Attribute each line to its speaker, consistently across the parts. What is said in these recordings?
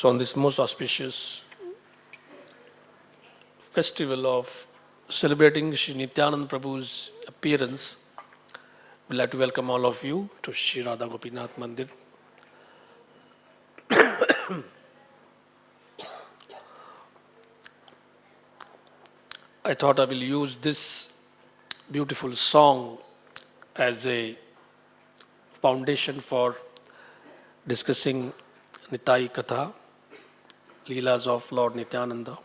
Speaker 1: So, on this most auspicious festival of celebrating Sri Nityanand Prabhu's appearance, we'd like to welcome all of you to Sri Radha Gopinath Mandir. I thought I will use this beautiful song as a foundation for discussing Nitai Katha, Leelas of Lord Nityananda.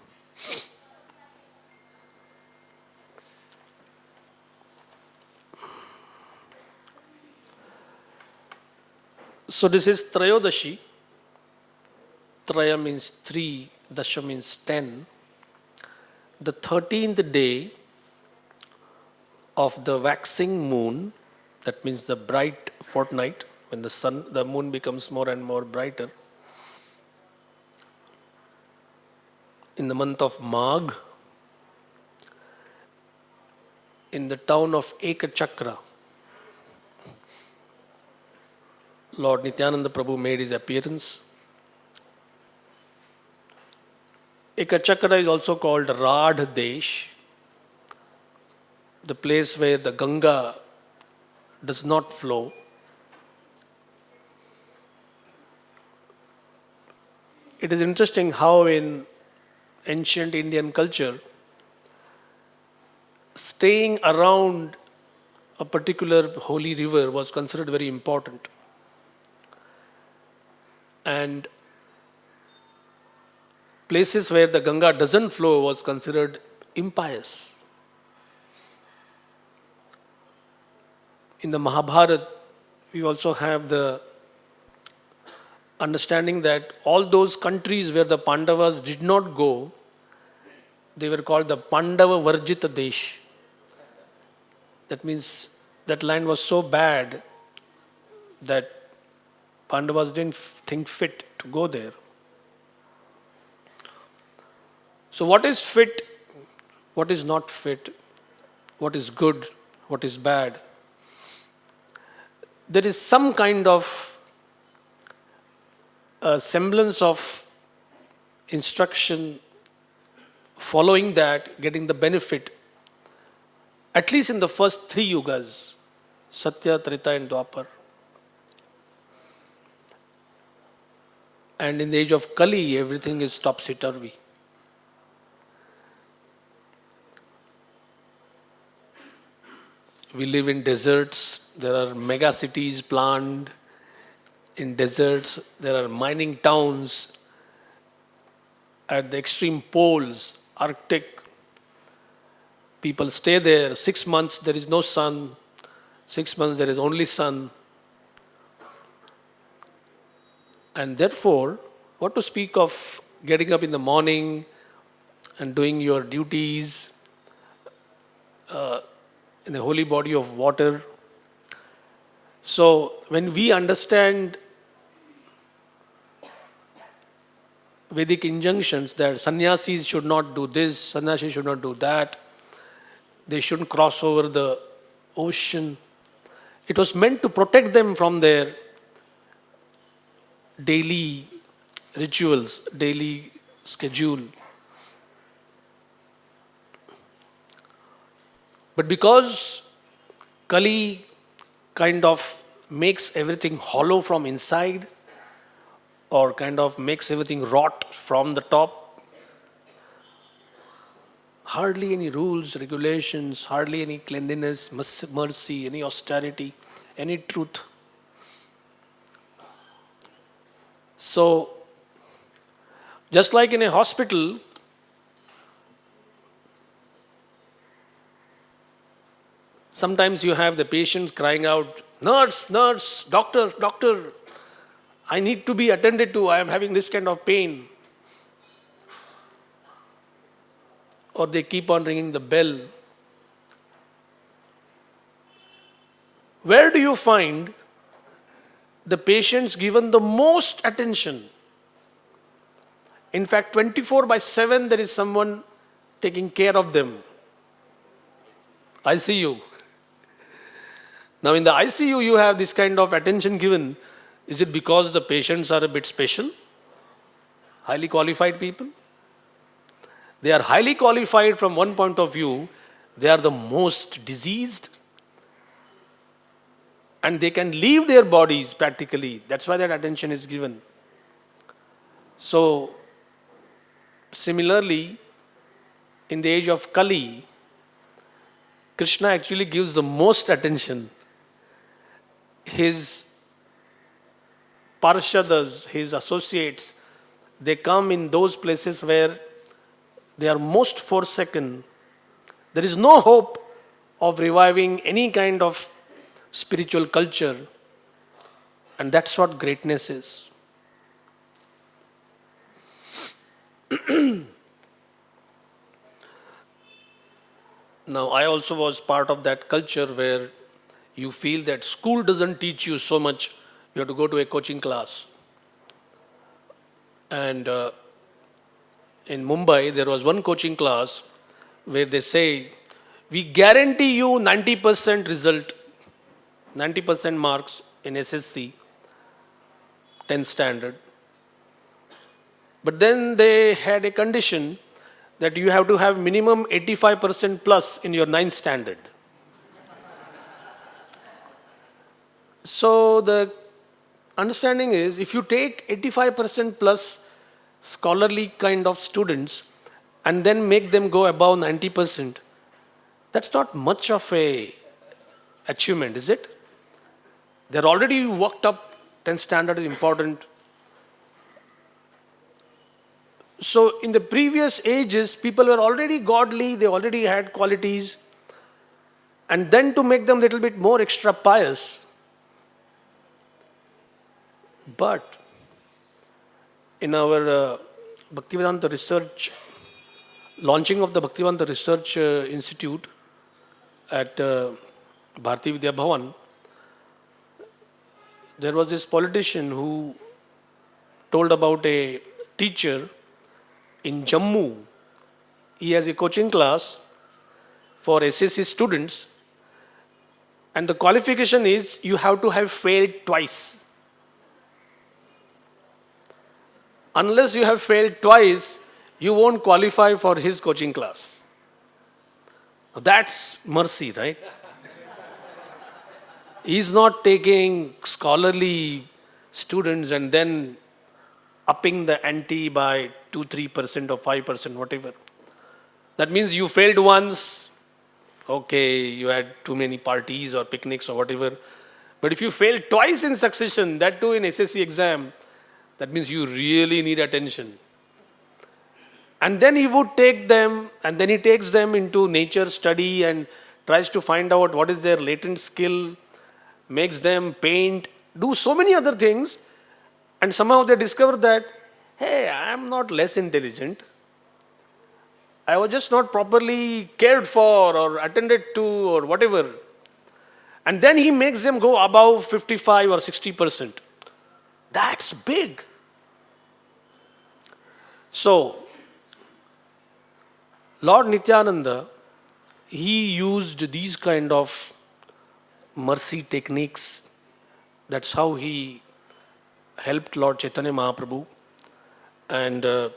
Speaker 1: So this is Trayodashi. Traya means 3, Dasha means 10. The 13th day of the waxing moon, that means the bright fortnight, when the moon becomes more and more brighter. In the month of Magh, in the town of Ekachakra, Lord Nityananda Prabhu made his appearance. Ekachakra is also called Radh Desh, the place where the Ganga does not flow. It is interesting how in ancient Indian culture, staying around a particular holy river was considered very important. And places where the Ganga doesn't flow was considered impious. In the Mahabharata, we also have the understanding that all those countries where the Pandavas did not go, they were called the Pandava Varjita Desh. That means that land was so bad that Pandavas didn't think fit to go there. So what is fit? What is not fit? What is good? What is bad? There is some kind of a semblance of instruction, following that, getting the benefit, at least in the first 3 yugas, Satya, Treta and Dwapar. And in the age of Kali, everything is topsy-turvy. We live in deserts. There are mega cities planned in deserts. There are mining towns at the extreme poles, Arctic. People stay there. 6 months there is no sun. 6 months there is only sun. And therefore, what to speak of getting up in the morning and doing your duties in the holy body of water. So when we understand Vedic injunctions that sannyasis should not do this, sannyasis should not do that, they shouldn't cross over the ocean, it was meant to protect them from their daily rituals, daily schedule. But because Kali kind of makes everything hollow from inside, or kind of makes everything rot from the top, hardly any rules, regulations, hardly any cleanliness, mercy, any austerity, any truth. So, just like in a hospital, sometimes you have the patients crying out, "Nurse, nurse, doctor, doctor, I need to be attended to, I am having this kind of pain." Or they keep on ringing the bell. Where do you find the patients given the most attention? In fact, 24/7 there is someone taking care of them. ICU. Now in the ICU you have this kind of attention given. Is it because the patients are a bit special? highly qualified people. They are highly qualified from one point of view, they are the most diseased, and they can leave their bodies practically. That's why that attention is given. So, similarly, in the age of Kali, Krishna actually gives the most attention. His parshadas, his associates, they come in those places where they are most forsaken. There is no hope of reviving any kind of spiritual culture, and that's what greatness is. Now, I also was part of that culture where you feel that school doesn't teach you so much, you have to go to a coaching class. And in Mumbai, there was one coaching class where they say, we guarantee you 90% result, 90% marks in SSC, 10th standard. But then they had a condition that you have to have minimum 85% plus in your 9th standard. So the understanding is, if you take 85% plus scholarly kind of students and then make them go above 90%, that's not much of a achievement, is it? They're already worked up, 10th standard is important. So in the previous ages, people were already godly, they already had qualities, and then to make them a little bit more extra pious. But in our Bhaktivedanta research, launching of the Bhaktivedanta Research Institute at Bharati Vidya Bhavan, there was this politician who told about a teacher in Jammu. He has a coaching class for SSC students, and the qualification is you have to have failed twice. Unless you have failed twice, you won't qualify for his coaching class. That's mercy, right? He's not taking scholarly students and then upping the ante by 2-3% or 5%, whatever. That means you failed once, okay, you had too many parties or picnics or whatever. But if you fail twice in succession, that too in SSC exam, that means you really need attention. And then he would take them, and then he takes them into nature study and tries to find out what is their latent skill, makes them paint, do so many other things, and somehow they discover that, hey, I am not less intelligent. I was just not properly cared for or attended to or whatever. And then he makes them go above 55 or 60%. That's big. So, Lord Nityananda, he used these kind of mercy techniques. That's how he helped Lord Chaitanya Mahaprabhu. And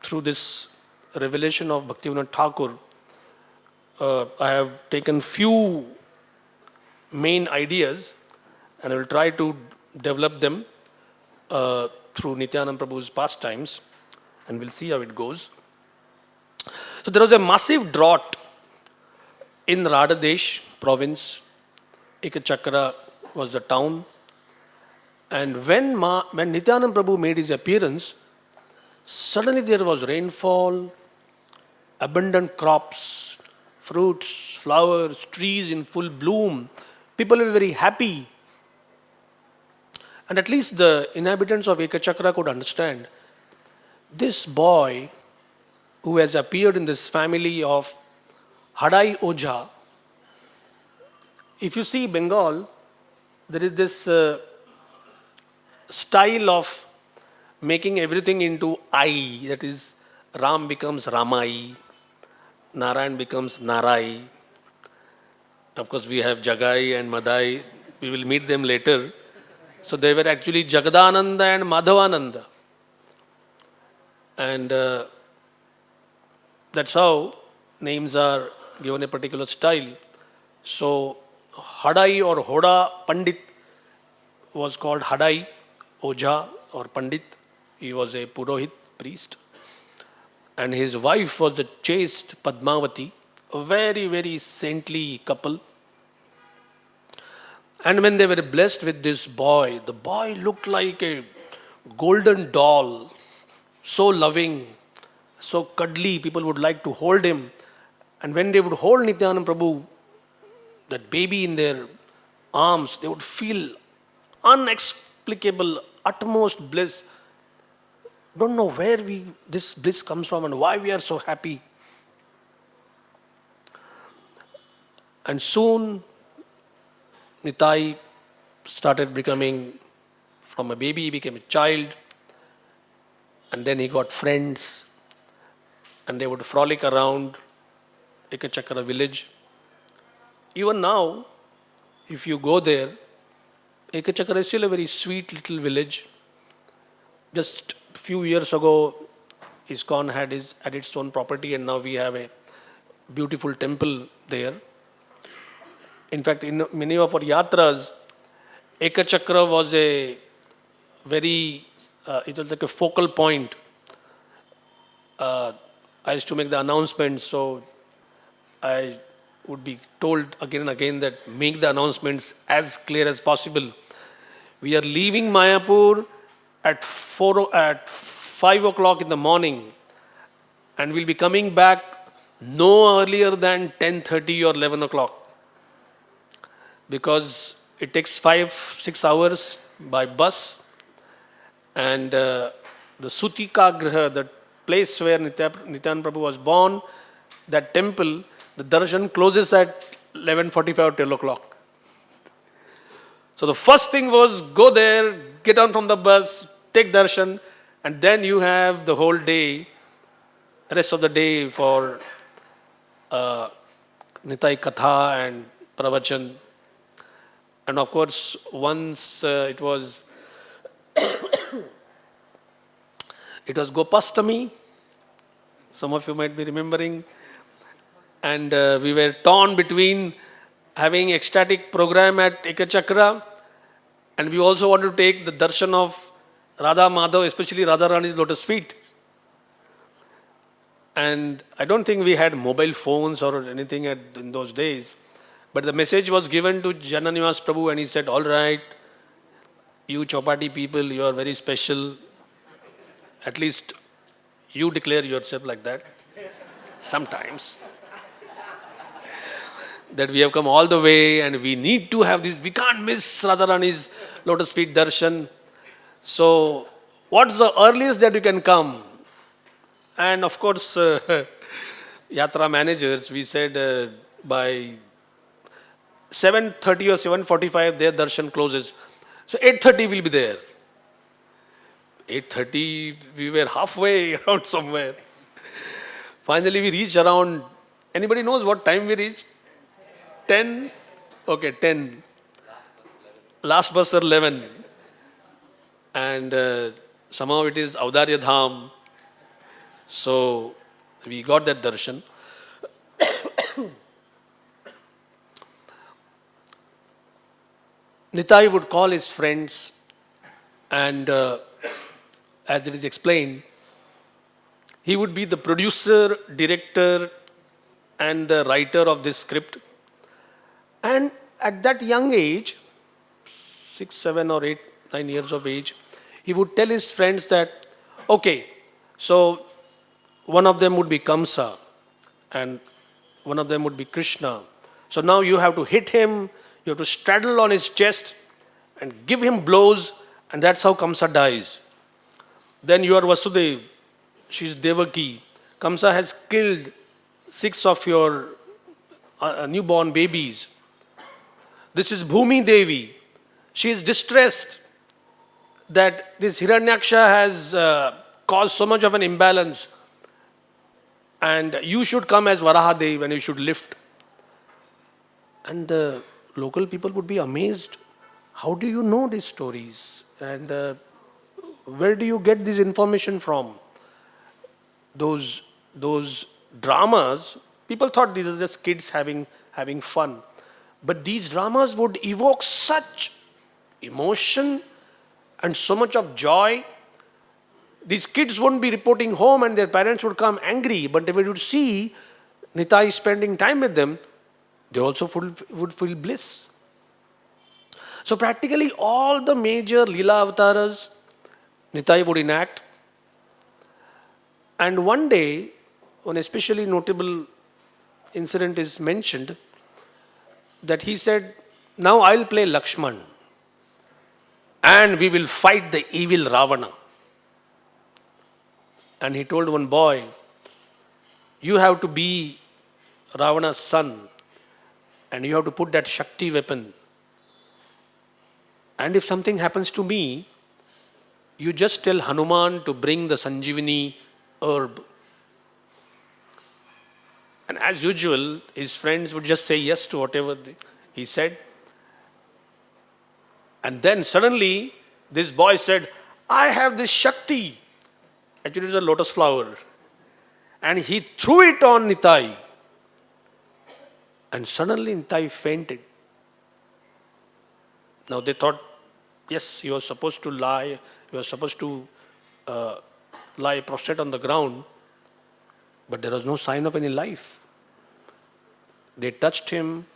Speaker 1: through this revelation of Bhaktivinoda Thakur, I have taken few main ideas and I will try to develop them through Nityananda Prabhu's pastimes, and we'll see how it goes. So there was a massive drought in Radhadesh province. Ekachakra was the town. And when Nityananda Prabhu made his appearance, suddenly there was rainfall, abundant crops, fruits, flowers, trees in full bloom. People were very happy. And at least the inhabitants of Ekachakra could understand, this boy who has appeared in this family of Hadai Ojha. If you see Bengal, there is this style of making everything into I, that is, Ram becomes Ramai, Narayan becomes Narai. Of course, we have Jagai and Madai, we will meet them later. So they were actually Jagadananda and Madhavananda. And that's how names are given a particular style. So Hadai or Hoda Pandit was called Hadai, Oja or Pandit. He was a Purohit priest. And his wife was the chaste Padmavati, a very, very saintly couple. And when they were blessed with this boy, the boy looked like a golden doll, so loving, so cuddly, people would like to hold him. And when they would hold Nityanand Prabhu, that baby in their arms, they would feel unexplicable, utmost bliss. Don't know where this bliss comes from and why we are so happy. And soon Nitai started becoming, from a baby, he became a child, and then he got friends, and they would frolic around Ekachakra village. Even now, if you go there, Ekachakra is still a very sweet little village. Just a few years ago, ISKCON had its own property, and now we have a beautiful temple there. In fact, in many of our yatras, Ekachakra was a very, it was like a focal point. I used to make the announcements, so I would be told again and again that make the announcements as clear as possible. We are leaving Mayapur at 5 o'clock in the morning, and we'll be coming back no earlier than 10:30 or 11 o'clock, because it takes 5-6 hours by bus, and the Sutika Graha, the place where Nityanand Prabhu was born, that temple, the darshan closes at 11:45 or 12 o'clock. So the first thing was go there, get on from the bus, take darshan, and then you have the whole day, rest of the day for Nitai Katha and Pravachan. And of course, once it was Gopastami, some of you might be remembering, and we were torn between having ecstatic program at Ekachakra, and we also wanted to take the darshan of Radha Madhav, especially Radha Rani's lotus feet. And I don't think we had mobile phones or anything in those days. But the message was given to Jananivas Prabhu, and he said, all right, you Chopati people, you are very special. At least you declare yourself like that sometimes. That we have come all the way and we need to have this. We can't miss Radharani's lotus feet darshan. So what's the earliest that you can come? And of course, Yatra managers, we said by 7:30 or 7:45 their darshan closes. So 8:30 we'll be there. 8:30 we were halfway around somewhere. Finally we reached around, anybody knows what time we reached? 10? Okay, 10. Last bus at 11. And somehow it is Audarya Dham. So we got that darshan. Nitai would call his friends, and as it is explained, he would be the producer, director, and the writer of this script. And at that young age, 6, 7 or 8, 9 years of age, he would tell his friends that, okay, so one of them would be Kamsa and one of them would be Krishna. So now you have to hit him, you have to straddle on his chest and give him blows, and that's how Kamsa dies. Then you are Vasudev, she is Devaki. Kamsa has killed 6 of your newborn babies. This is Bhumi Devi. She is distressed that this Hiranyaksha has caused so much of an imbalance, and you should come as Varahadev and you should lift. And the local people would be amazed. How do you know these stories? And where do you get this information from? those those dramas, people thought these are just kids having fun. But these dramas would evoke such emotion and so much of joy. These kids wouldn't be reporting home and their parents would come angry, but they would see Nitai spending time with them, they also would feel bliss. So practically all the major Leela avatars, Nitai would enact. And one day, one especially notable incident is mentioned that he said, now I'll play Lakshman and we will fight the evil Ravana. And he told one boy, you have to be Ravana's son and you have to put that Shakti weapon. And if something happens to me, you just tell Hanuman to bring the Sanjivani herb. And as usual, his friends would just say yes to whatever he said. And then suddenly, this boy said, I have this Shakti. Actually, it was a lotus flower. And he threw it on Nitai. And suddenly Nitai fainted. Now they thought, yes, he was supposed to lie. He was supposed to lie prostrate on the ground. But there was no sign of any life. They touched him.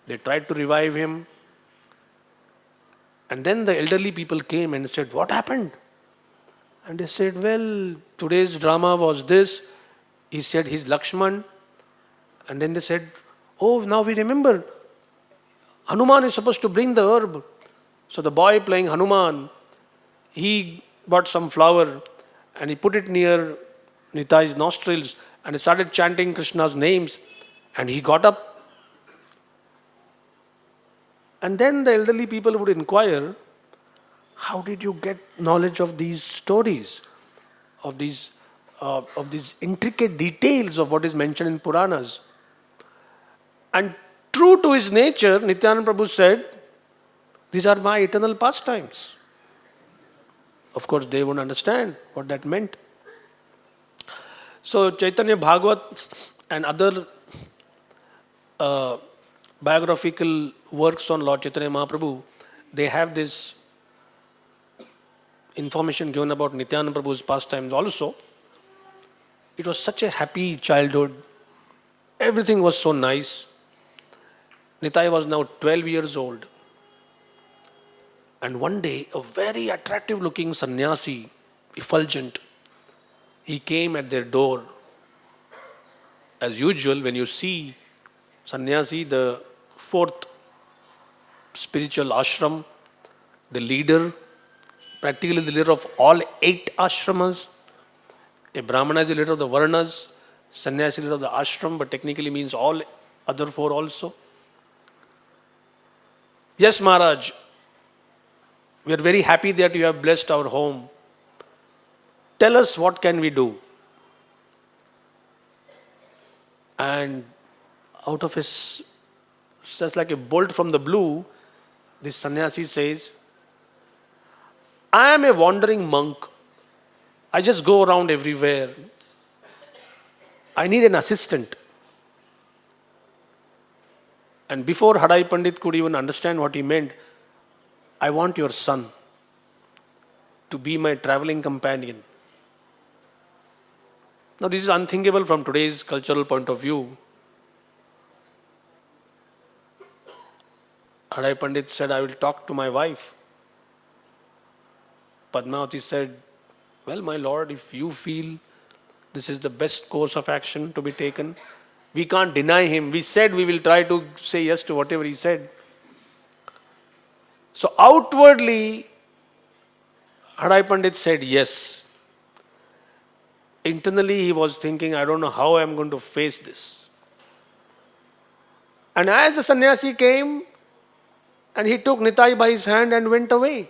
Speaker 1: They tried to revive him. And then the elderly people came and said, what happened? And they said, well, today's drama was this. He said he's Lakshman. And then they said, oh, now we remember. Hanuman is supposed to bring the herb. So the boy playing Hanuman, he bought some flower and he put it near Nitai's nostrils and he started chanting Krishna's names. And he got up. And then the elderly people would inquire, how did you get knowledge of these stories, of these intricate details of what is mentioned in Puranas? And true to his nature, Nityananda Prabhu said, these are my eternal pastimes. Of course, they wouldn't understand what that meant. So Chaitanya Bhagavat and other biographical works on Lord Chaitanya Mahaprabhu, they have this information given about Nityananda Prabhu's pastimes also. It was such a happy childhood. Everything was so nice. Nitai was now 12 years old. And one day, a very attractive looking sannyasi, effulgent, he came at their door. As usual, when you see sannyasi, the fourth spiritual ashram, the leader, practically the leader of all 8 ashramas. A Brahmana is the leader of the Varnas, sannyasi is the leader of the ashram, but technically means all other 4 also. Yes, Maharaj, we are very happy that you have blessed our home. Tell us what can we do? And out of his, just like a bolt from the blue, this sannyasi says, I am a wandering monk. I just go around everywhere. I need an assistant. And before Hadai Pandit could even understand what he meant, I want your son to be my traveling companion. Now this is unthinkable from today's cultural point of view. Hadai Pandit said, I will talk to my wife. Padmavati said, well, my lord, if you feel this is the best course of action to be taken, we can't deny him. We said we will try to say yes to whatever he said. So outwardly, Hadai Pandit said yes. Internally, he was thinking, I don't know how I am going to face this. And as the sannyasi came, and he took Nitai by his hand and went away.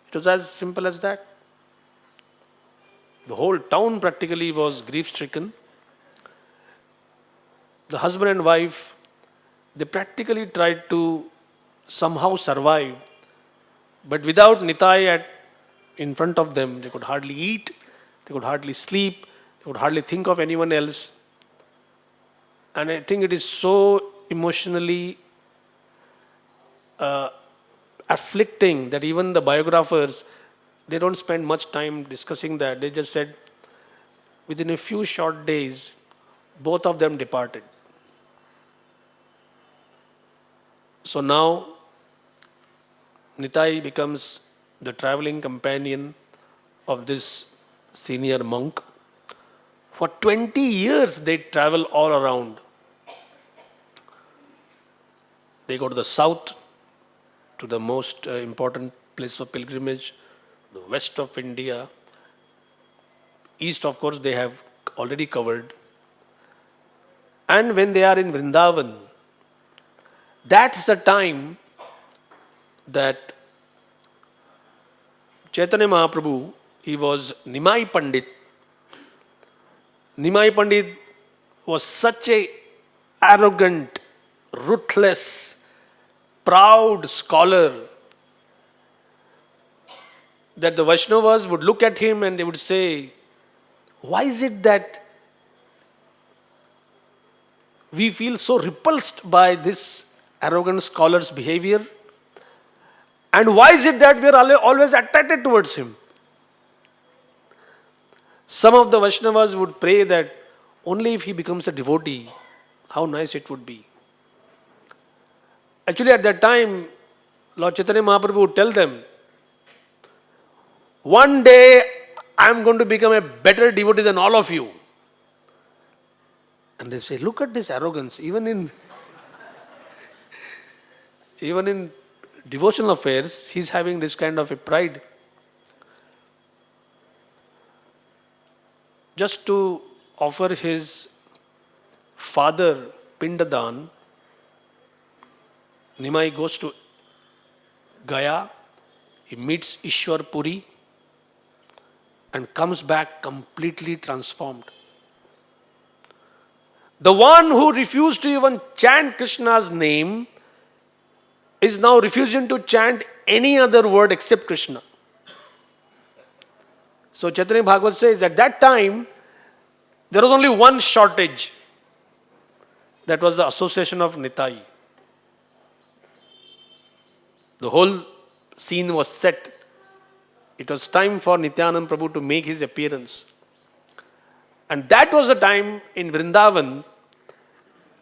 Speaker 1: It was as simple as that. The whole town practically was grief-stricken. The husband and wife, they practically tried to somehow survive. But without Nitai in front of them, they could hardly eat. They could hardly sleep. They could hardly think of anyone else. And I think it is so emotionally afflicting that even the biographers, they don't spend much time discussing that. They just said within a few short days, both of them departed. So now Nitai becomes the traveling companion of this senior monk. For 20 years they travel all around. They go to the south, to the most important place of pilgrimage, the west of India. East, of course, they have already covered. And when they are in Vrindavan, that's the time that Chaitanya Mahaprabhu, he was Nimai Pandit. Nimai Pandit was such a arrogant, ruthless, proud scholar that the Vaishnavas would look at him and they would say, why is it that we feel so repulsed by this arrogant scholar's behavior? And why is it that we are always attracted towards him? Some of the Vaishnavas would pray that only if he becomes a devotee, how nice it would be. Actually, at that time, Lord Chaitanya Mahaprabhu would tell them, one day I am going to become a better devotee than all of you. And they say, look at this arrogance. Even in devotional affairs, he's having this kind of a pride. Just to offer his father Pindadan, Nimai goes to Gaya, he meets Ishwar Puri and comes back completely transformed. The one who refused to even chant Krishna's name is now refusing to chant any other word except Krishna. So Chaitanya Bhagavat says at that time, there was only one shortage. That was the association of Nitai. The whole scene was set. It was time for Nityananda Prabhu to make his appearance. And that was the time in Vrindavan,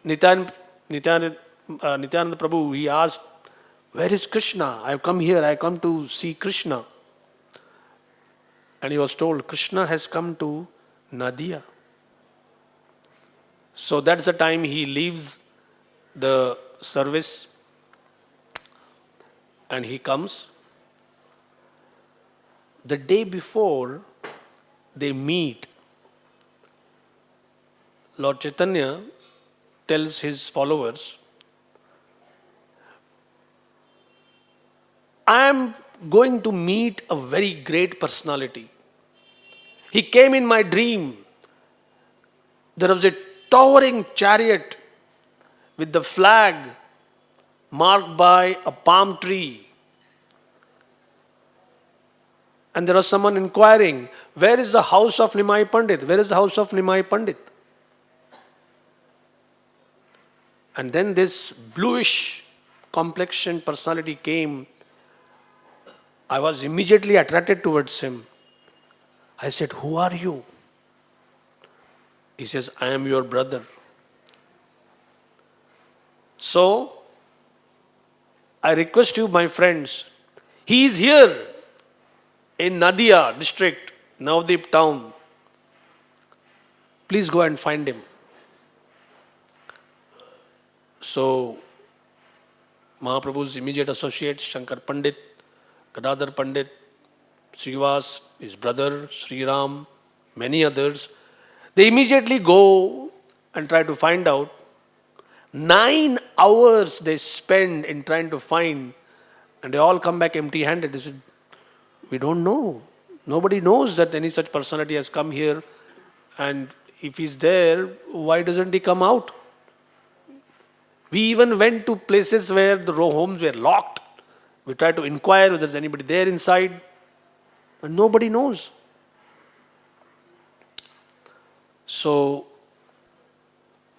Speaker 1: Nityananda Prabhu, he asked, where is Krishna? I have come here, I have come to see Krishna. And he was told, Krishna has come to Nadia. So that's the time he leaves the service and he comes. The day before they meet, Lord Chaitanya tells his followers, I am going to meet a very great personality. He came in my dream. There was a towering chariot with the flag marked by a palm tree. And there was someone inquiring, where is the house of Nimai Pandit? Where is the house of Nimai Pandit? And then this bluish complexioned personality came. I was immediately attracted towards him. I said, who are you? He says, I am your brother. So, I request you, my friends, he is here in Nadia district, Navadip town. Please go and find him. So, Mahaprabhu's immediate associates, Shankar Pandit, Gadadhar Pandit, Srivas, his brother, Sri Ram, many others, they immediately go and try to find out. 9 hours they spend in trying to find, and they all come back empty-handed. They said, we don't know. Nobody knows that any such personality has come here, and if he's there, why doesn't he come out? We even went to places where the homes were locked. We tried to inquire whether there's anybody there inside, but nobody knows. So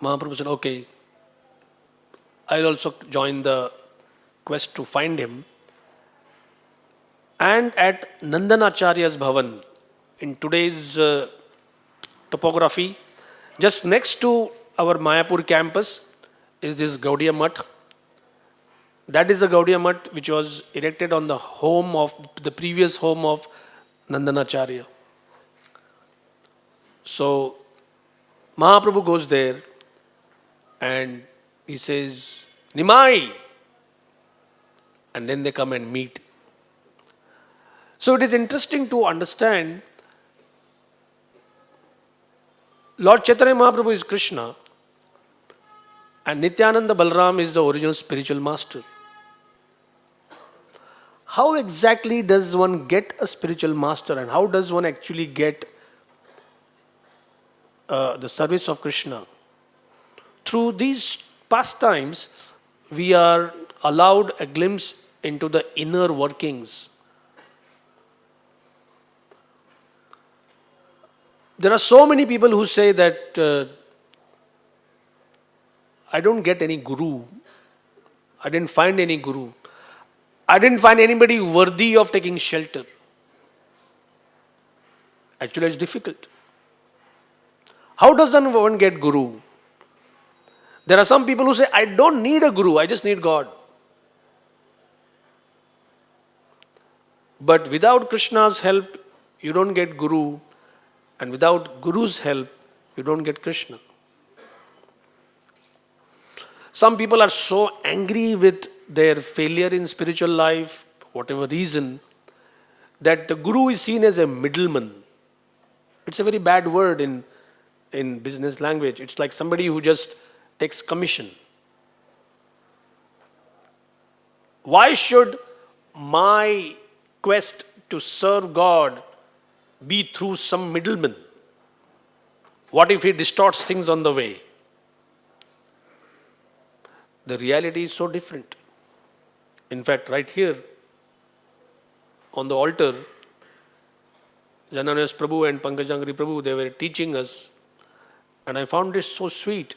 Speaker 1: Mahaprabhu said, okay, I'll also join the quest to find him. And at Nandanacharya's Bhavan, in today's topography, just next to our Mayapur campus is this Gaudiya Mutt. That is the Gaudiya Mutt which was erected on the home of the previous home of Nandanacharya. So Mahaprabhu goes there and he says, Nimai! And then they come and meet. So it is interesting to understand Lord Chaitanya Mahaprabhu is Krishna and Nityananda Balram is the original spiritual master. How exactly does one get a spiritual master and how does one actually get the service of Krishna? Through these pastimes, we are allowed a glimpse into the inner workings. There are so many people who say that I don't get any guru. I didn't find any guru. I didn't find anybody worthy of taking shelter. Actually, it's difficult. How does one get guru? There are some people who say, I don't need a guru, I just need God. But without Krishna's help, you don't get guru. And without guru's help, you don't get Krishna. Some people are so angry with their failure in spiritual life, whatever reason, that the guru is seen as a middleman. It's a very bad word in business language. It's like somebody who just takes commission. Why should my quest to serve God be through some middleman? What if he distorts things on the way? The reality is so different. In fact, right here on the altar, Jananayas Prabhu and Pankajangri Prabhu, they were teaching us, and I found this so sweet.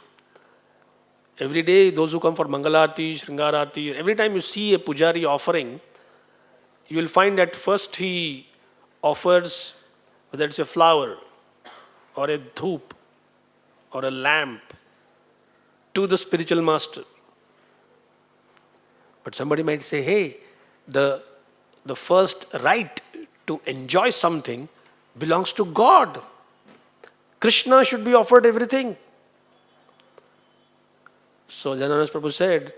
Speaker 1: Every day, those who come for Mangalarti, Shringararti, every time you see a pujari offering, you will find that first he offers, whether it's a flower or a dhoop or a lamp, to the spiritual master. But somebody might say, hey, the first right to enjoy something belongs to God. Krishna should be offered everything. So Jananadas Prabhu said,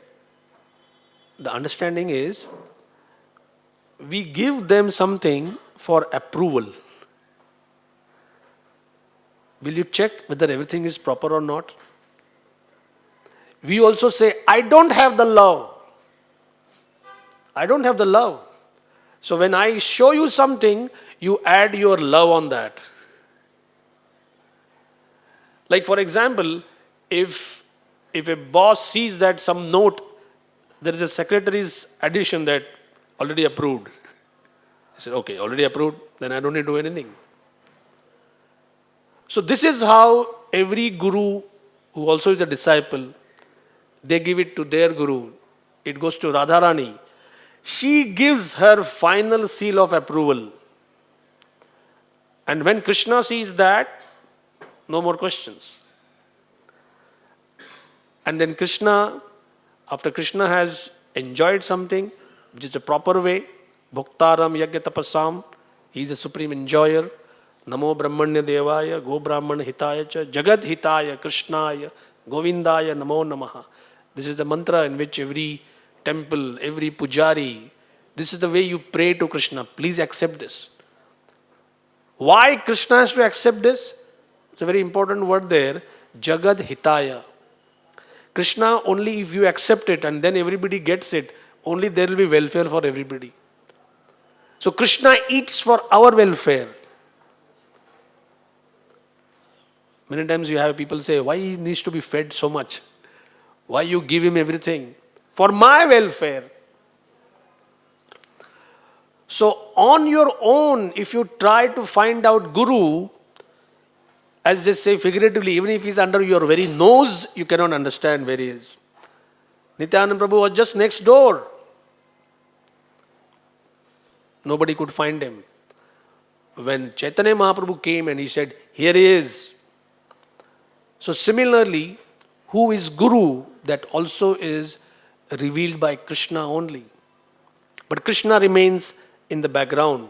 Speaker 1: the understanding is, we give them something for approval. Will you check whether everything is proper or not? We also say, I don't have the love. I don't have the love. So when I show you something, you add your love on that. Like for example, if a boss sees that some note, there is a secretary's addition that already approved. He said, okay, already approved, then I don't need to do anything. So this is how every guru who also is a disciple, they give it to their guru. It goes to Radharani. She gives her final seal of approval. And when Krishna sees that, no more questions. And then Krishna, after Krishna has enjoyed something, which is the proper way, Bhoktaram Yagya Tapasam, he is a supreme enjoyer. Namo Brahmanya Devaya, Go Brahman Hitaya Cha, Jagat Hitaya, Krishnaya, Govindaya, Namo Namaha. This is the mantra in which every temple, every pujari, this is the way you pray to Krishna. Please accept this. Why Krishna has to accept this? It's a very important word there. Jagat Hitaya. Krishna, only if you accept it and then everybody gets it, only there will be welfare for everybody. So Krishna eats for our welfare. Many times you have people say, why he needs to be fed so much? Why you give him everything? For my welfare. So on your own, if you try to find out Guru, As they say figuratively, even if he's under your very nose, you cannot understand where he is. Nityananda Prabhu was just next door. Nobody could find him. When Chaitanya Mahaprabhu came and he said, here he is. So similarly, who is Guru? That also is revealed by Krishna only. But Krishna remains in the background.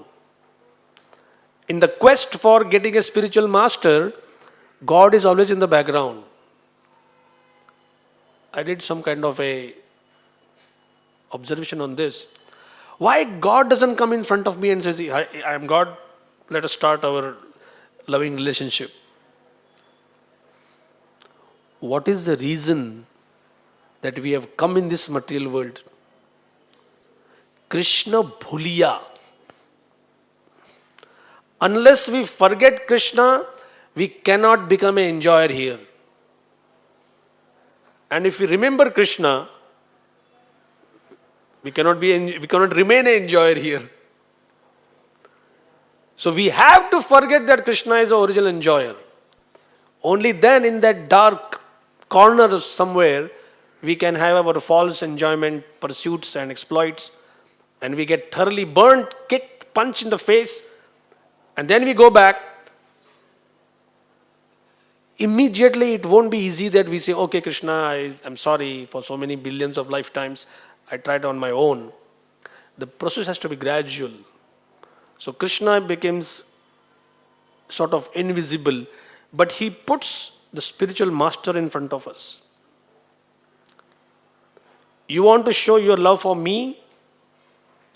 Speaker 1: In the quest for getting a spiritual master, God is always in the background. I did some kind of a observation on this. Why God doesn't come in front of me and says, I am God, let us start our loving relationship. What is the reason that we have come in this material world? Krishna bhuliya. Unless we forget Krishna, we cannot become an enjoyer here. And if we remember Krishna, we cannot remain an enjoyer here. So we have to forget that Krishna is the original enjoyer. Only then in that dark corner somewhere, we can have our false enjoyment, pursuits and exploits, and we get thoroughly burnt, kicked, punched in the face, and then we go back. Immediately it won't be easy that we say, okay Krishna, I'm sorry for so many billions of lifetimes, I tried on my own. The process has to be gradual. So Krishna becomes sort of invisible, but he puts the spiritual master in front of us. You want to show your love for me?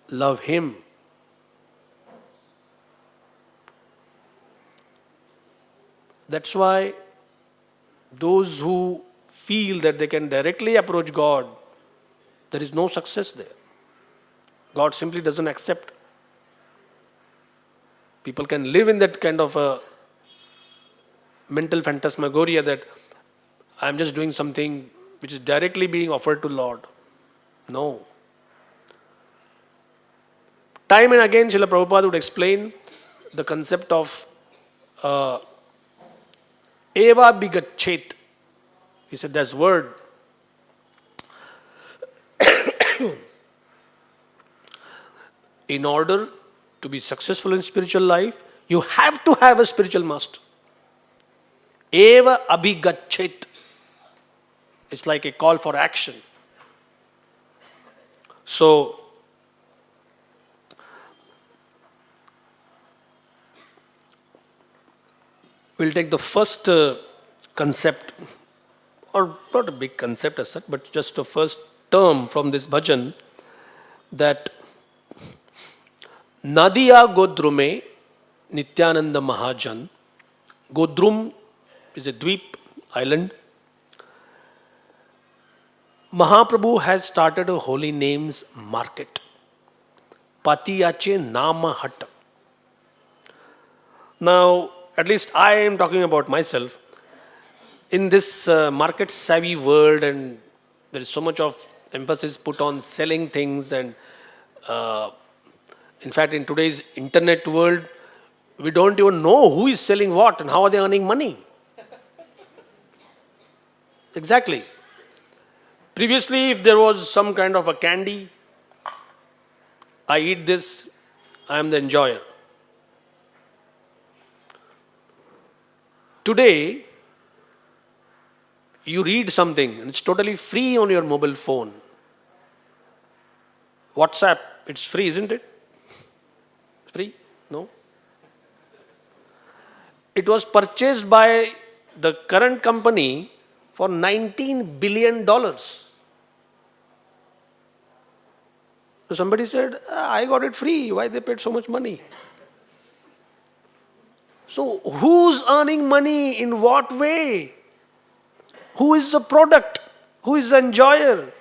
Speaker 1: Love him. That's why those who feel that they can directly approach God, there is no success there. God simply doesn't accept. People can live in that kind of a mental phantasmagoria that I'm just doing something which is directly being offered to Lord. No. Time and again, Srila Prabhupada would explain the concept of eva bigachet. He said that's word. In order to be successful in spiritual life, you have to have a spiritual master. Eva abhigachet. It's like a call for action. So, we'll take the first concept, or not a big concept as such, but just the first term from this bhajan, that Nadiya Godrume Nityananda Mahajan. Godrum is a dweep island. Mahaprabhu has started a holy names market. Patiyache Nama Hat. Now, at least I am talking about myself. In this market savvy world, and there is so much of emphasis put on selling things, and in fact in today's internet world, we don't even know who is selling what and how are they earning money. Exactly. Previously, if there was some kind of a candy, I eat this, I am the enjoyer. Today, you read something and it's totally free on your mobile phone. WhatsApp, it's free, isn't it? Free? No? It was purchased by the current company for $19 billion. So somebody said, I got it free. Why they paid so much money? So who's earning money in what way? Who is the product? Who is the enjoyer?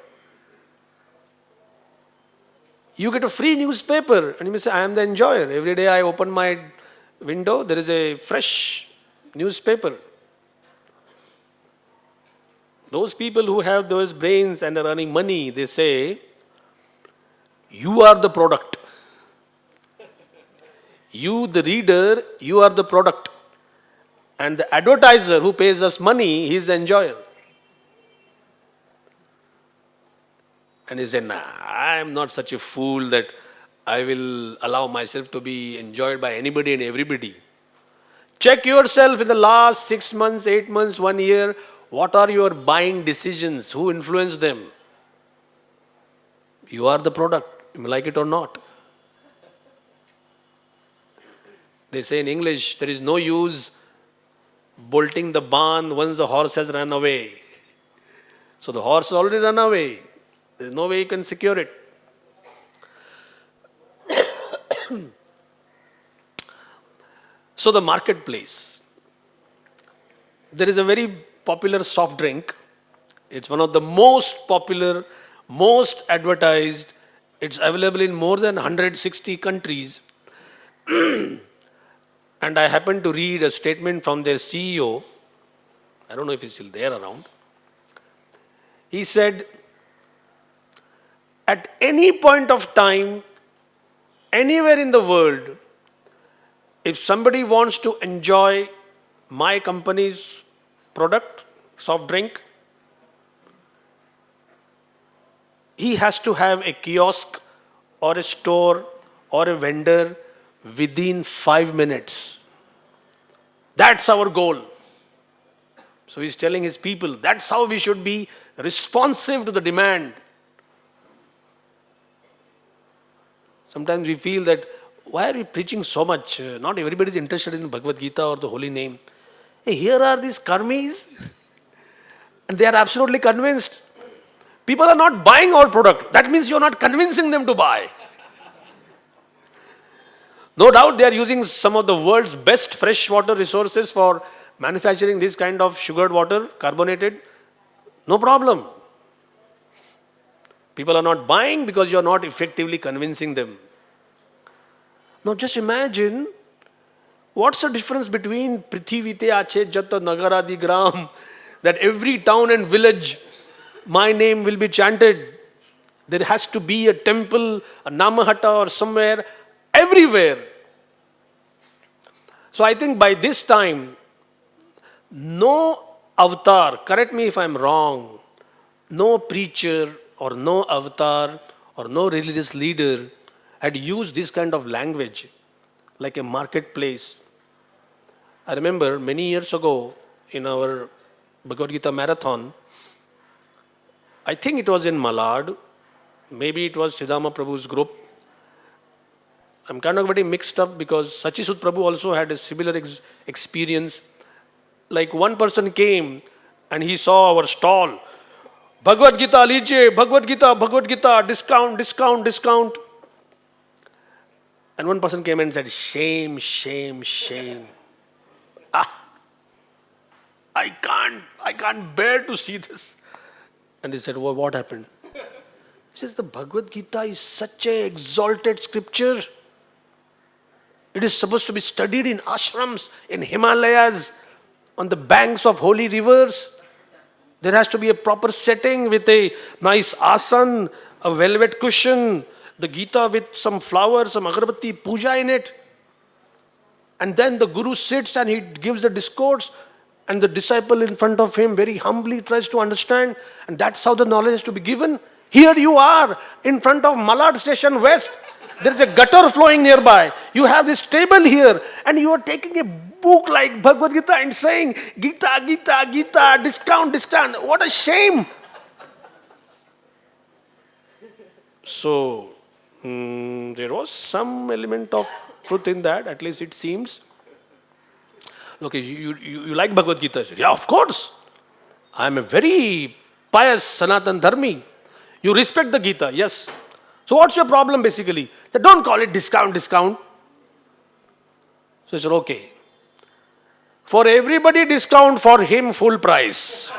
Speaker 1: You get a free newspaper and you may say, I am the enjoyer. Every day I open my window, there is a fresh newspaper. Those people who have those brains and are earning money, they say, you are the product. You, the reader, you are the product. And the advertiser who pays us money, he is the enjoyer. And he said, nah, I am not such a fool that I will allow myself to be enjoyed by anybody and everybody. Check yourself in the last 6 months, 8 months, 1 year. What are your buying decisions? Who influenced them? You are the product, you like it or not. They say in English, there is no use bolting the barn once the horse has run away. So the horse has already run away. There is no way you can secure it. So the marketplace. There is a very popular soft drink. It's one of the most popular, most advertised. It's available in more than 160 countries. And I happened to read a statement from their CEO. I don't know if he's still there around. He said, at any point of time, anywhere in the world, if somebody wants to enjoy my company's product, soft drink, he has to have a kiosk or a store or a vendor within 5 minutes. That's our goal. So he's telling his people, that's how we should be responsive to the demand. Sometimes we feel that, why are we preaching so much? Not everybody is interested in Bhagavad Gita or the holy name. Hey, here are these karmis, and they are absolutely convinced. People are not buying our product. That means you're not convincing them to buy. No doubt they are using some of the world's best freshwater resources for manufacturing this kind of sugared water, carbonated. No problem. People are not buying because you're not effectively convincing them. Now just imagine, what's the difference between Prithivite Ache Jata Nagaradi Gram, that every town and village, my name will be chanted. There has to be a temple, a Namahata or somewhere, everywhere. So I think by this time, no avatar, correct me if I'm wrong, no preacher or no avatar or no religious leader had used this kind of language like a marketplace. I remember many years ago in our Bhagavad Gita marathon, I think it was in Malad, maybe it was Siddhama Prabhu's group. I'm kind of very mixed up because Sachisud Prabhu also had a similar experience. Like one person came and he saw our stall. Bhagavad Gita, lijiye, Bhagavad Gita, discount, discount, discount. And one person came and said, shame, shame, shame. I can't bear to see this. And he said, well, what happened? He says, the Bhagavad Gita is such an exalted scripture. It is supposed to be studied in ashrams, in Himalayas, on the banks of holy rivers. There has to be a proper setting with a nice asan, a velvet cushion, the Gita with some flowers, some agarbatti, puja in it. And then the Guru sits and he gives the discourse, and the disciple in front of him very humbly tries to understand, and that's how the knowledge is to be given. Here you are in front of Malad Station West. There is a gutter flowing nearby. You have this table here, and you are taking a book like Bhagavad Gita and saying, Gita, Gita, Gita, discount, discount. What a shame. So, there was some element of truth in that, at least it seems. Okay, you like Bhagavad Gita? Yeah, of course. I am a very pious Sanatan Dharmi. You respect the Gita, yes. So what's your problem basically? So don't call it discount, discount. So I said, okay. For everybody discount, for him full price.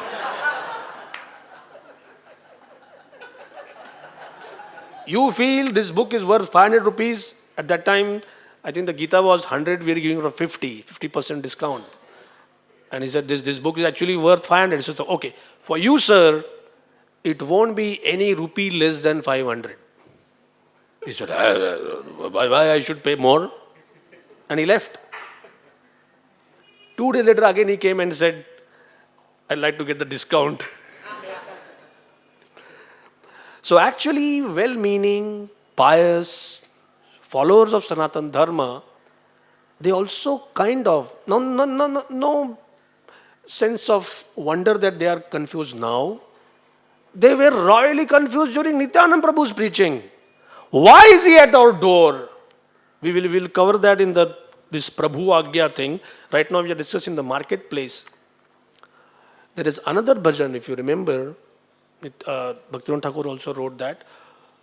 Speaker 1: You feel this book is worth 500 rupees. At that time, I think the Gita was 100, we are giving for 50% discount. And he said, this book is actually worth 500. So, okay, for you, sir, it won't be any rupee less than 500. He said, why I should pay more? And he left. 2 days later, again he came and said, I'd like to get the discount. So actually, well-meaning, pious followers of Sanatan Dharma, they also kind of, no sense of wonder that they are confused now. They were royally confused during Nityanand Prabhu's preaching. Why is he at our door? We'll cover that in this Prabhu Agya thing. Right now we are discussing the marketplace. There is another bhajan, if you remember, Bhaktivinoda Thakur also wrote that.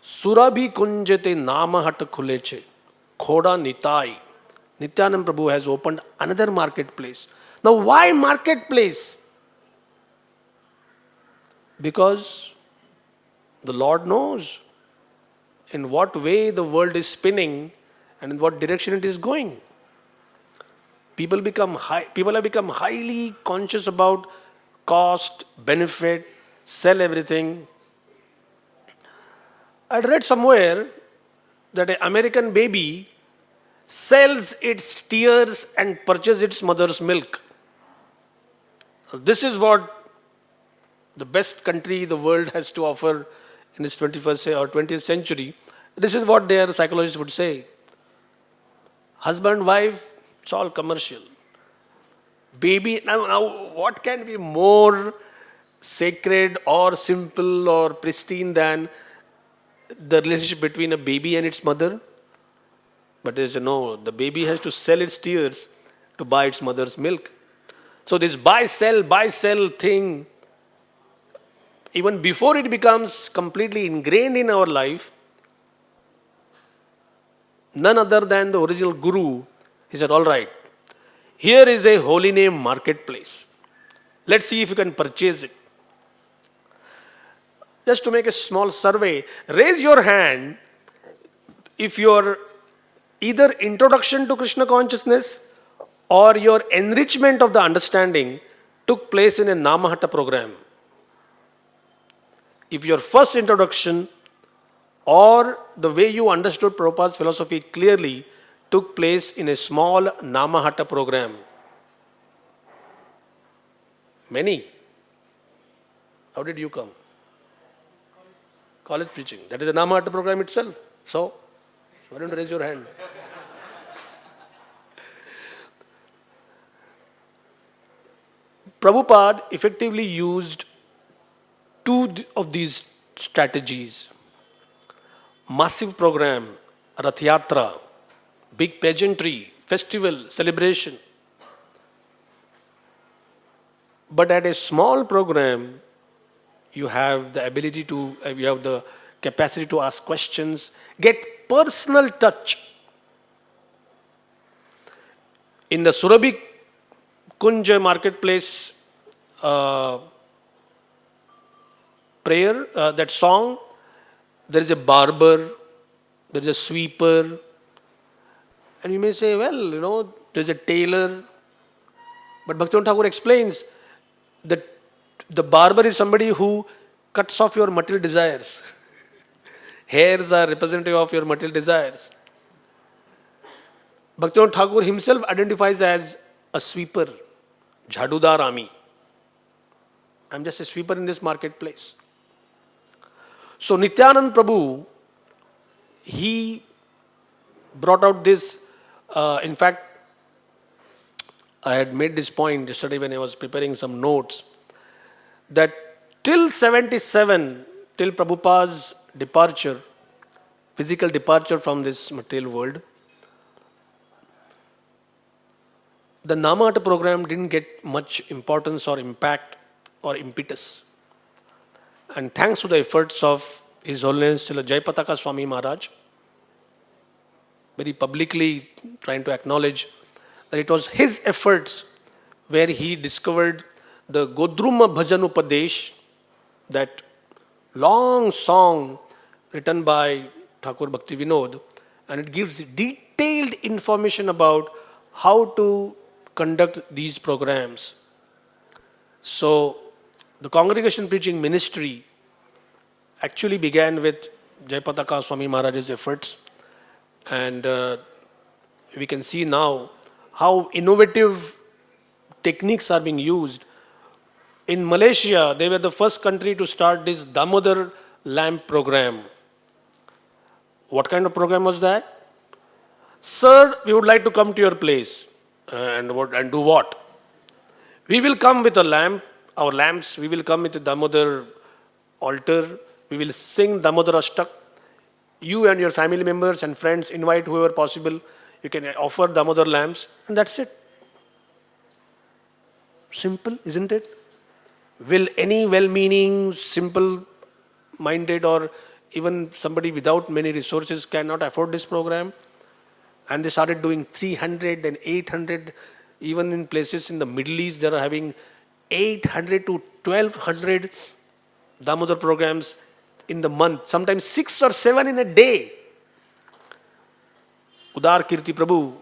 Speaker 1: Surabhi kunjete nama hat khuleche, khoda nitai. Nityanand Prabhu has opened another marketplace. Now why marketplace? Because the Lord knows in what way the world is spinning and in what direction it is going. People have become highly conscious about cost, benefit, sell everything. I read somewhere that an American baby sells its tears and purchases its mother's milk. This is what the best country the world has to offer in its 21st or 20th century. This is what their psychologists would say. Husband, wife, it's all commercial. Baby, now what can be more sacred or simple or pristine than the relationship between a baby and its mother? But as you know, the baby has to sell its tears to buy its mother's milk. So this buy-sell thing, even before it becomes completely ingrained in our life, none other than the original Guru, he said, all right, here is a holy name marketplace. Let's see if you can purchase it. Just to make a small survey, raise your hand if your either introduction to Krishna consciousness or your enrichment of the understanding took place in a Namahatta program. If your first introduction or the way you understood Prabhupada's philosophy clearly took place in a small Namahatta program. Many. How did you come? College preaching. That is a Namahatta program itself. So, why don't you raise your hand? Prabhupada effectively used two of these strategies. Massive program, Rath Yatra, big pageantry, festival, celebration. But at a small program, you have the ability to, you have the capacity to ask questions, get personal touch. In the Surabhi Kunja marketplace prayer, that song, there is a barber, there is a sweeper, and you may say, well, there is a tailor. But Bhaktivinoda Thakur explains that the barber is somebody who cuts off your material desires. Hairs are representative of your material desires. Bhaktivinoda Thakur himself identifies as a sweeper, Jhadudar Ami. I'm just a sweeper in this marketplace. So Nityanand Prabhu, he brought out this, in fact, I had made this point yesterday when I was preparing some notes, that till 77, till Prabhupada's departure, physical departure from this material world, the Namahatta program didn't get much importance or impact or impetus. And thanks to the efforts of His Holiness Srila Jayapataka Swami Maharaj, very publicly trying to acknowledge that it was his efforts where he discovered the Godruma Bhajan Upadesh, that long song written by Thakur Bhakti Vinod, and it gives detailed information about how to conduct these programs. So the congregation preaching ministry actually began with Jayapataka Swami Maharaj's efforts, and we can see now how innovative techniques are being used. In Malaysia, they were the first country to start this Damodar lamp program. What kind of program was that? Sir, we would like to come to your place. And do what? We will come with a lamp, our lamps, we will come with a Damodar altar, we will sing Damodar Ashtak. You and your family members and friends invite whoever possible. You can offer Damodar lamps, and that's it. Simple, isn't it? Will any well-meaning, simple-minded, or even somebody without many resources cannot afford this program? And they started doing 300 and 800. Even in places in the Middle East, they are having 800 to 1200 Damodar programs in the month, sometimes 6 or 7 in a day. Udar Kirti Prabhu,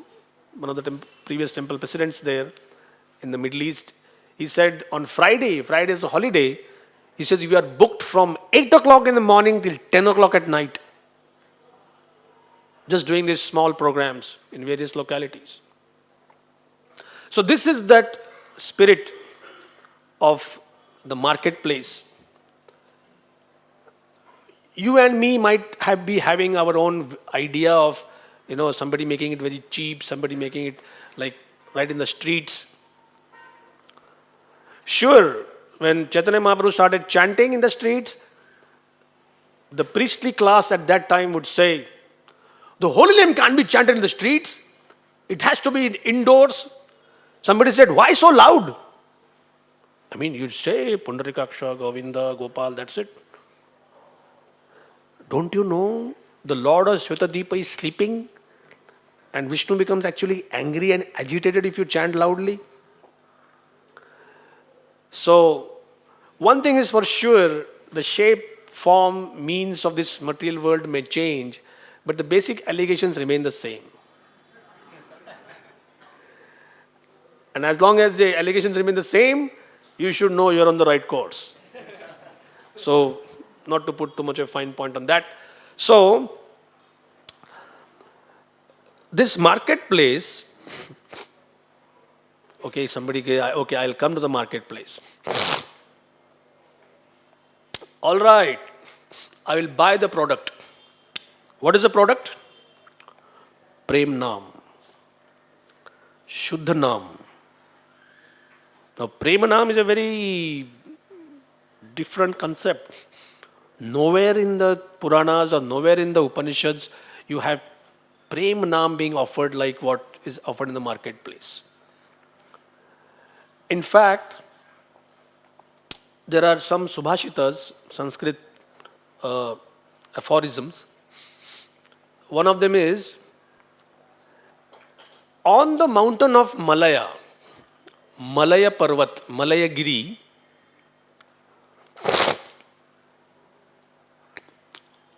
Speaker 1: one of the previous temple presidents there in the Middle East, he said on Friday is the holiday, he says we are booked from 8 o'clock in the morning till 10 o'clock at night. Just doing these small programs in various localities. So this is that spirit of the marketplace. You and me might be having our own idea of, somebody making it very cheap, somebody making it like right in the streets. Sure, when Chaitanya Mahaprabhu started chanting in the streets, the priestly class at that time would say, the holy name can't be chanted in the streets. It has to be indoors. Somebody said, why so loud? I mean, you'd say Pundarikaksha, Govinda, Gopal, that's it. Don't you know the Lord of Shwetadeepa is sleeping and Vishnu becomes actually angry and agitated if you chant loudly? So, one thing is for sure, the shape, form, means of this material world may change, but the basic allegations remain the same. And as long as the allegations remain the same, you should know you're on the right course. So, not to put too much of a fine point on that. So, this marketplace, okay, I'll come to the marketplace. All right, I will buy the product. What is the product? Prem Naam, Shuddha Naam. Now, Prema Naam is a very different concept. Nowhere in the Puranas or nowhere in the Upanishads you have Prem Naam being offered like what is offered in the marketplace. In fact, there are some Subhashitas, Sanskrit aphorisms. One of them is, on the mountain of Malaya, Malaya Parvat, Malaya Giri,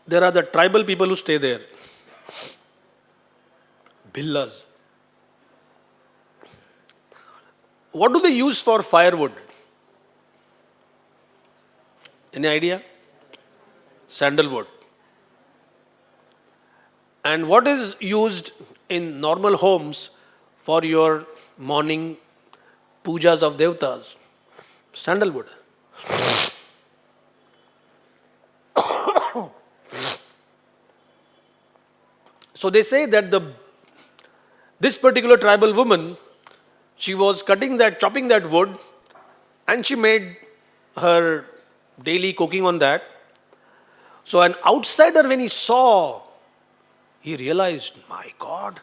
Speaker 1: there are the tribal people who stay there. Bhillas. What do they use for firewood? Any idea? Sandalwood. And what is used in normal homes for your morning pujas of devatas? Sandalwood. So they say that this particular tribal woman, she was chopping that wood, and she made her daily cooking on that. So an outsider, when he saw, he realized, my God,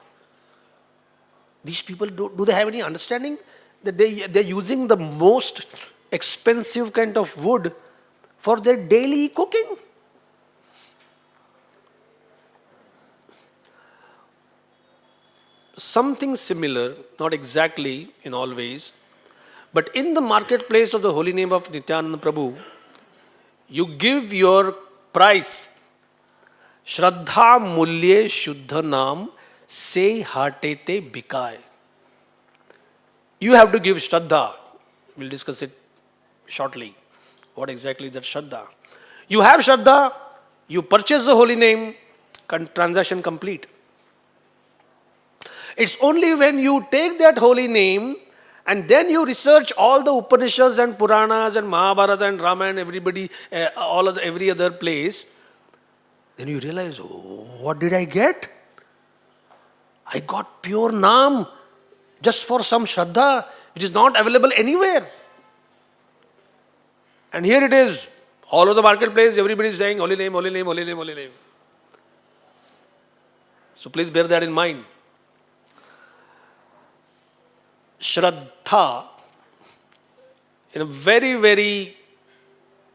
Speaker 1: these people, do they have any understanding that they're using the most expensive kind of wood for their daily cooking? Something similar, not exactly in all ways, but in the marketplace of the holy name of Nityananda Prabhu, you give your price. Shraddha mulye shuddha naam se hatete bikay. You have to give Shraddha. We'll discuss it shortly. What exactly is that Shraddha? You have Shraddha, you purchase the holy name, transaction complete. It's only when you take that holy name And then you research all the Upanishads and Puranas and Mahabharata and Ramayana, everybody, every other place. Then you realize, oh, what did I get? I got pure Naam just for some Shraddha, which is not available anywhere. And here it is, all over the marketplace, everybody is saying, holy name, holy name, holy name, holy name. So please bear that in mind. Shraddha, in a very, very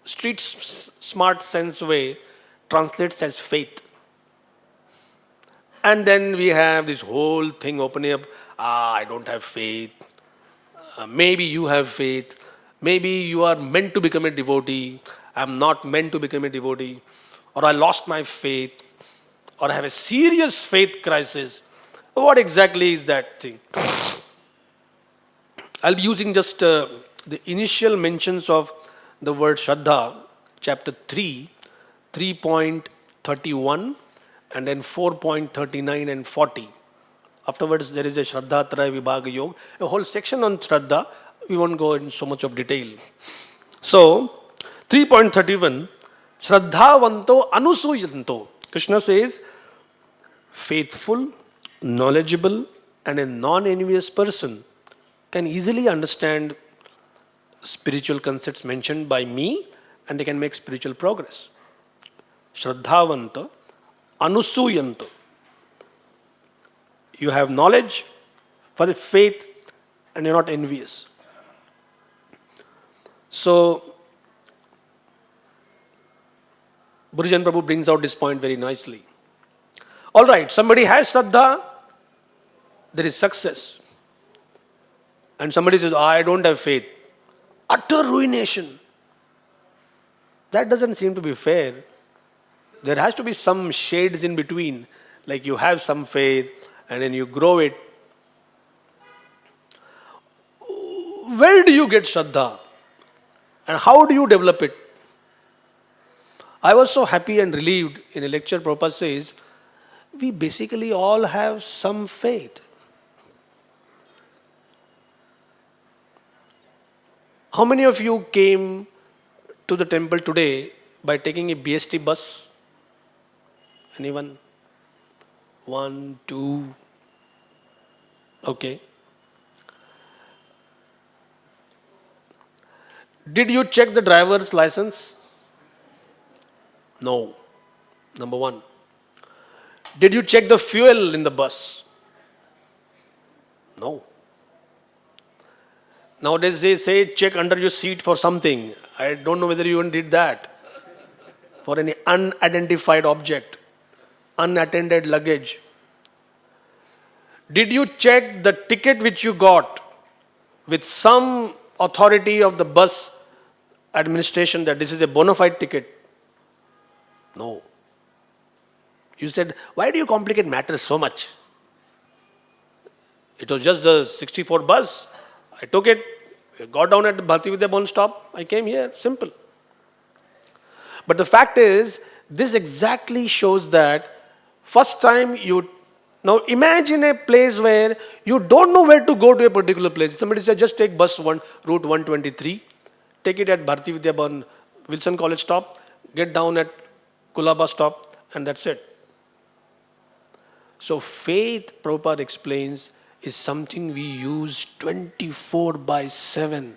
Speaker 1: street smart sense way, translates as faith. And then we have this whole thing opening up. I don't have faith. Maybe you have faith. Maybe you are meant to become a devotee. I'm not meant to become a devotee. Or I lost my faith. Or I have a serious faith crisis. What exactly is that thing? I'll be using just the initial mentions of the word Shraddha, chapter 3, 3.31, and then 4.39 and 40. Afterwards, there is a Shraddha Traya Vibhaga Yoga, a whole section on Shraddha. We won't go in so much of detail. So, 3.31, Shraddhavanto Anusuyanto. Krishna says, faithful, knowledgeable, and a non-envious person can easily understand spiritual concepts mentioned by me, and they can make spiritual progress. Shraddhavanta Anusuyanto. You have knowledge for the faith and you're not envious. So, Burijan Prabhu brings out this point very nicely. Alright, somebody has Shraddha, there is success. And somebody says, I don't have faith. Utter ruination. That doesn't seem to be fair. There has to be some shades in between. Like you have some faith and then you grow it. Where do you get Shraddha? And how do you develop it? I was so happy and relieved in a lecture Prabhupada says, we basically all have some faith. How many of you came to the temple today by taking a BST bus? Anyone? 1, 2. Okay. Did you check the driver's license? No. Number 1. Did you check the fuel in the bus? No. Nowadays they say check under your seat for something. I don't know whether you even did that. For any unidentified object, unattended luggage. Did you check the ticket which you got with some authority of the bus administration that this is a bona fide ticket? No. You said, why do you complicate matters so much? It was just the 64 bus. I took it, got down at the Bharti Vidya Bhavan stop, I came here, simple. But the fact is, this exactly shows that first time you, now imagine a place where you don't know where to go to a particular place. Somebody said, just take bus 1, route 123, take it at Bharti Vidya Bhavan, Wilson College stop, get down at Kulaba stop, and that's it. So faith, Prabhupada explains, is something we use 24/7.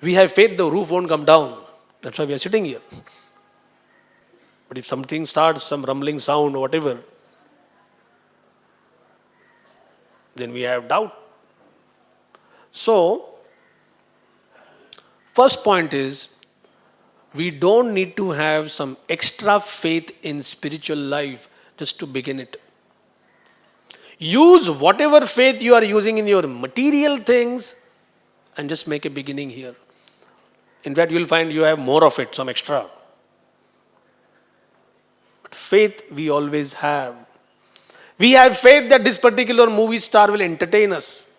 Speaker 1: We have faith the roof won't come down. That's why we are sitting here. But if something starts, some rumbling sound or whatever, then we have doubt. So, first point is, we don't need to have some extra faith in spiritual life just to begin it. Use whatever faith you are using in your material things and just make a beginning here. In fact, you will find you have more of it, some extra. But faith we always have. We have faith that this particular movie star will entertain us.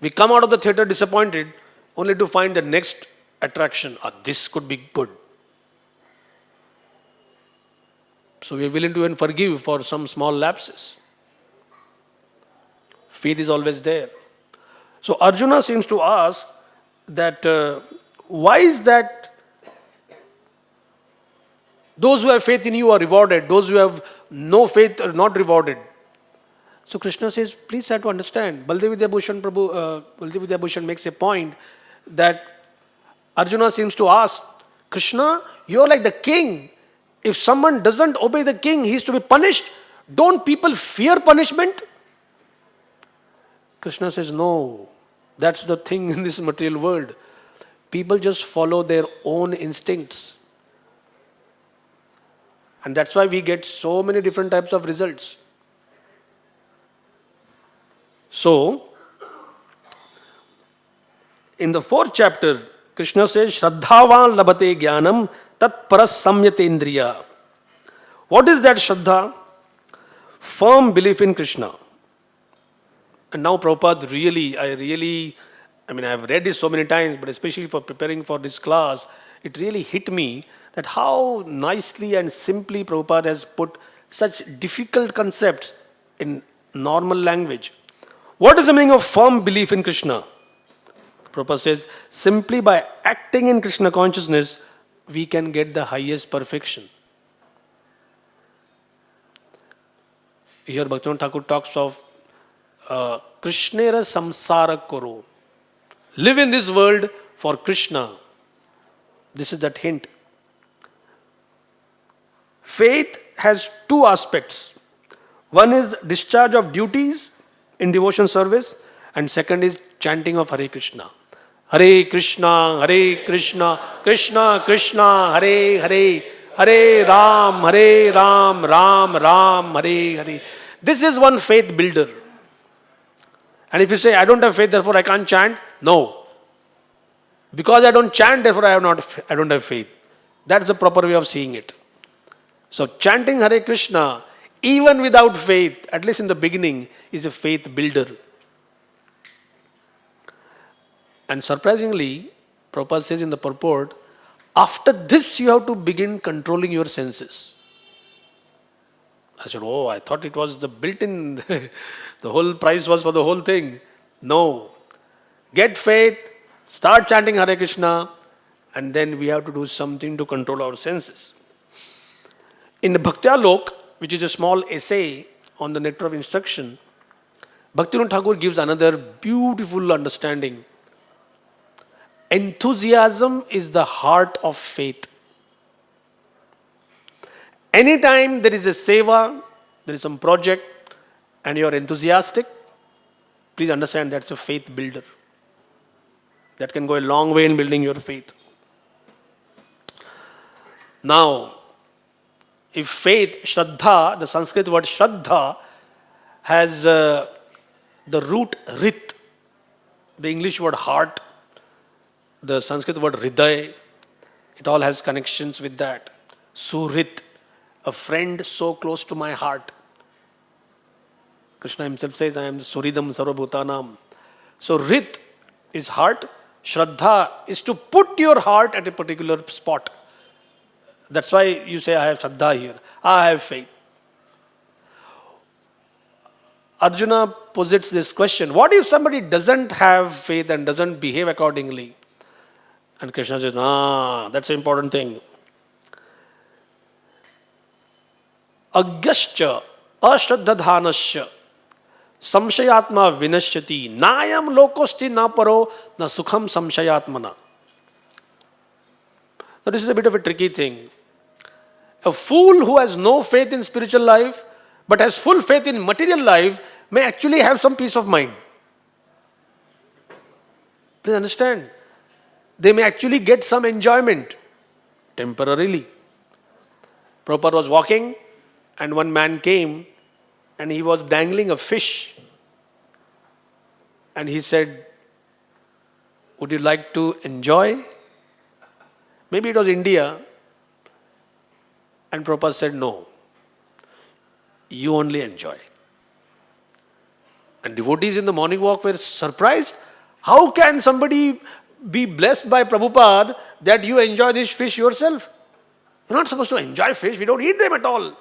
Speaker 1: We come out of the theater disappointed only to find the next attraction. This could be good. So we are willing to even forgive for some small lapses. Faith is always there. So Arjuna seems to ask that why is that those who have faith in you are rewarded, those who have no faith are not rewarded. So Krishna says, please try to understand. Baldev Vidya Bhushan makes a point that Arjuna seems to ask, Krishna, you're like the king. If someone doesn't obey the king, he is to be punished. Don't people fear punishment? Krishna says, no. That's the thing in this material world. People just follow their own instincts. And that's why we get so many different types of results. So, in the fourth chapter, Krishna says, Shraddhavan labhate jnanam tat paras samyate indriya. What is that Shraddha? Firm belief in Krishna. And now Prabhupada I have read this so many times, but especially for preparing for this class, it really hit me that how nicely and simply Prabhupada has put such difficult concepts in normal language. What is the meaning of firm belief in Krishna? Prabhupada says, simply by acting in Krishna consciousness, we can get the highest perfection. Here Bhaktivinoda Thakur talks of Krishnera samsara koro. Live in this world for Krishna. This is that hint. Faith has two aspects. One is discharge of duties in devotion service, and second is chanting of Hare Krishna. Hare Krishna, Krishna Krishna, Hare Hare, Hare Ram, Ram Ram, Hare Hare. This is one faith builder. And if you say, I don't have faith, therefore I can't chant, no. Because I don't chant, therefore I don't have faith. That's the proper way of seeing it. So chanting Hare Krishna, even without faith, at least in the beginning, is a faith builder. And surprisingly, Prabhupada says in the purport, after this you have to begin controlling your senses. I said, I thought it was the built-in, the whole price was for the whole thing. No. Get faith, start chanting Hare Krishna, and then we have to do something to control our senses. In the Bhaktyalok, which is a small essay on the nectar of instruction, Bhaktivinoda Thakur gives another beautiful understanding. Enthusiasm is the heart of faith. Anytime there is a seva, there is some project, and you are enthusiastic, please understand that's a faith builder. That can go a long way in building your faith. Now, if faith, Shraddha, the Sanskrit word Shraddha, has the root Rit, the English word heart, the Sanskrit word Hriday, it all has connections with that. Surit, a friend so close to my heart. Krishna himself says, I am the Suridam Sarvabhutanam. So Rit is heart, Shraddha is to put your heart at a particular spot. That's why you say, I have Shraddha here, I have faith. Arjuna posits this question, what if somebody doesn't have faith and doesn't behave accordingly? And Krishna says, that's an important thing. Agyascha ashraddhadhanasya samshayatma vinashyati nayam lokosti na paro na sukham samshayatmana. Now this is a bit of a tricky thing. A fool who has no faith in spiritual life but has full faith in material life may actually have some peace of mind. Please understand. They may actually get some enjoyment temporarily. Prabhupada was walking and one man came and he was dangling a fish. And he said, would you like to enjoy? Maybe it was India. And Prabhupada said, no. You only enjoy. And devotees in the morning walk were surprised. How can somebody be blessed by Prabhupada that you enjoy this fish yourself? You're not supposed to enjoy fish. We don't eat them at all.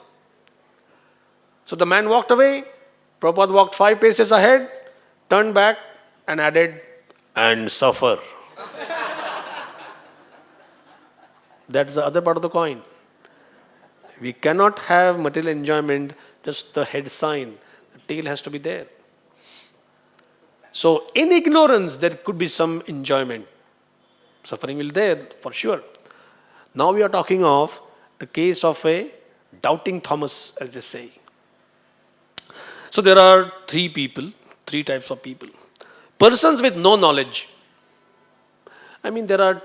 Speaker 1: So the man walked away. Prabhupada walked 5 paces ahead, turned back and added, and suffer. That's the other part of the coin. We cannot have material enjoyment, just the head sign. The tail has to be there. So, in ignorance, there could be some enjoyment. Suffering will be there for sure. Now we are talking of the case of a doubting Thomas, as they say. So there are three types of people. Persons with no knowledge. I mean, there are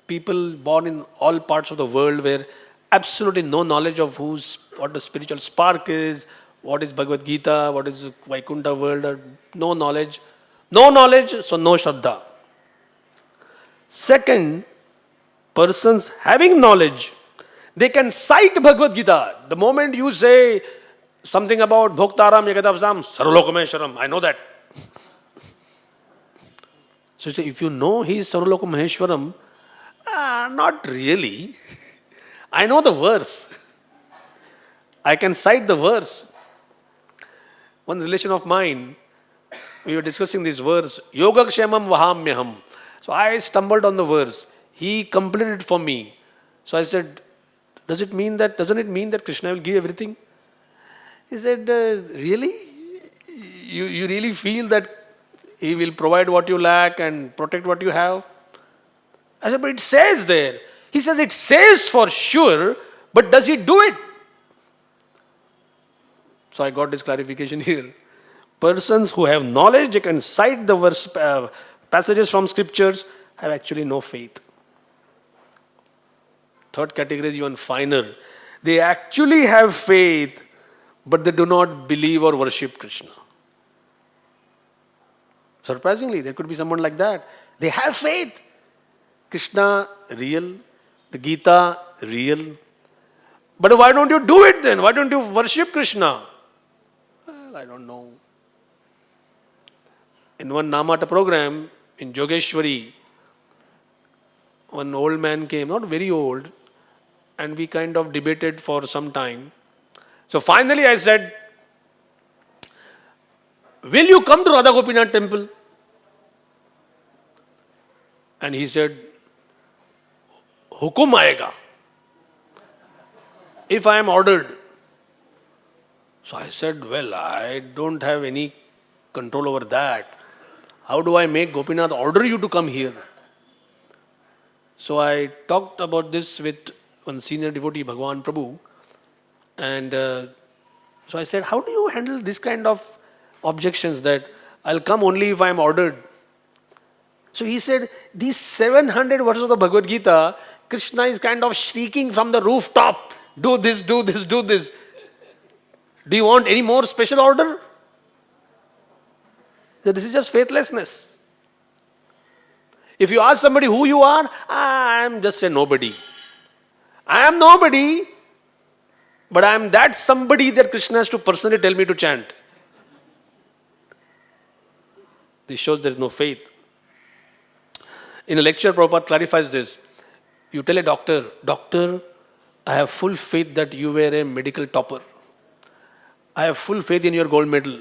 Speaker 1: people born in all parts of the world where absolutely no knowledge of what the spiritual spark is, what is Bhagavad Gita, what is Vaikuntha world, or no knowledge. No knowledge, so no Shraddha. Second, persons having knowledge, they can cite Bhagavad Gita. The moment you say something about Bhoktaram, Yagadavsam, Sarvalokameshwaram, I know that. So you say, if you know he is Sarvalokameshwaram, not really. I know the verse. I can cite the verse. One relation of mine, we were discussing this verse, Yogakshamam Vahamyaham. So I stumbled on the verse. He completed it for me. So I said, doesn't it mean that Krishna will give everything? He said, really? You really feel that he will provide what you lack and protect what you have? I said, but it says there. He says it says for sure, but does he do it? So I got this clarification here. Persons who have knowledge, they can cite the verse, passages from scriptures, have actually no faith. Third category is even finer. They actually have faith, but they do not believe or worship Krishna. Surprisingly, there could be someone like that. They have faith. Krishna, real. The Gita, real. But why don't you do it then? Why don't you worship Krishna? Well, I don't know. In one Namata program in Jogeshwari, one old man came, not very old, and we kind of debated for some time. So finally I said, will you come to Radha Gopinath temple? And he said, Hukum aayega. If I am ordered. So I said, well, I don't have any control over that. How do I make Gopinath order you to come here? So I talked about this with one senior devotee, Bhagwan Prabhu. And so I said, how do you handle this kind of objections that I'll come only if I am ordered? So he said, these 700 verses of the Bhagavad Gita, Krishna is kind of shrieking from the rooftop, do this, do this, do this. Do you want any more special order? So this is just faithlessness. If you ask somebody who you are, I am just a nobody. I am nobody, but I am that somebody that Krishna has to personally tell me to chant. This shows there is no faith. In a lecture, Prabhupada clarifies this. You tell a doctor, I have full faith that you were a medical topper. I have full faith in your gold medal.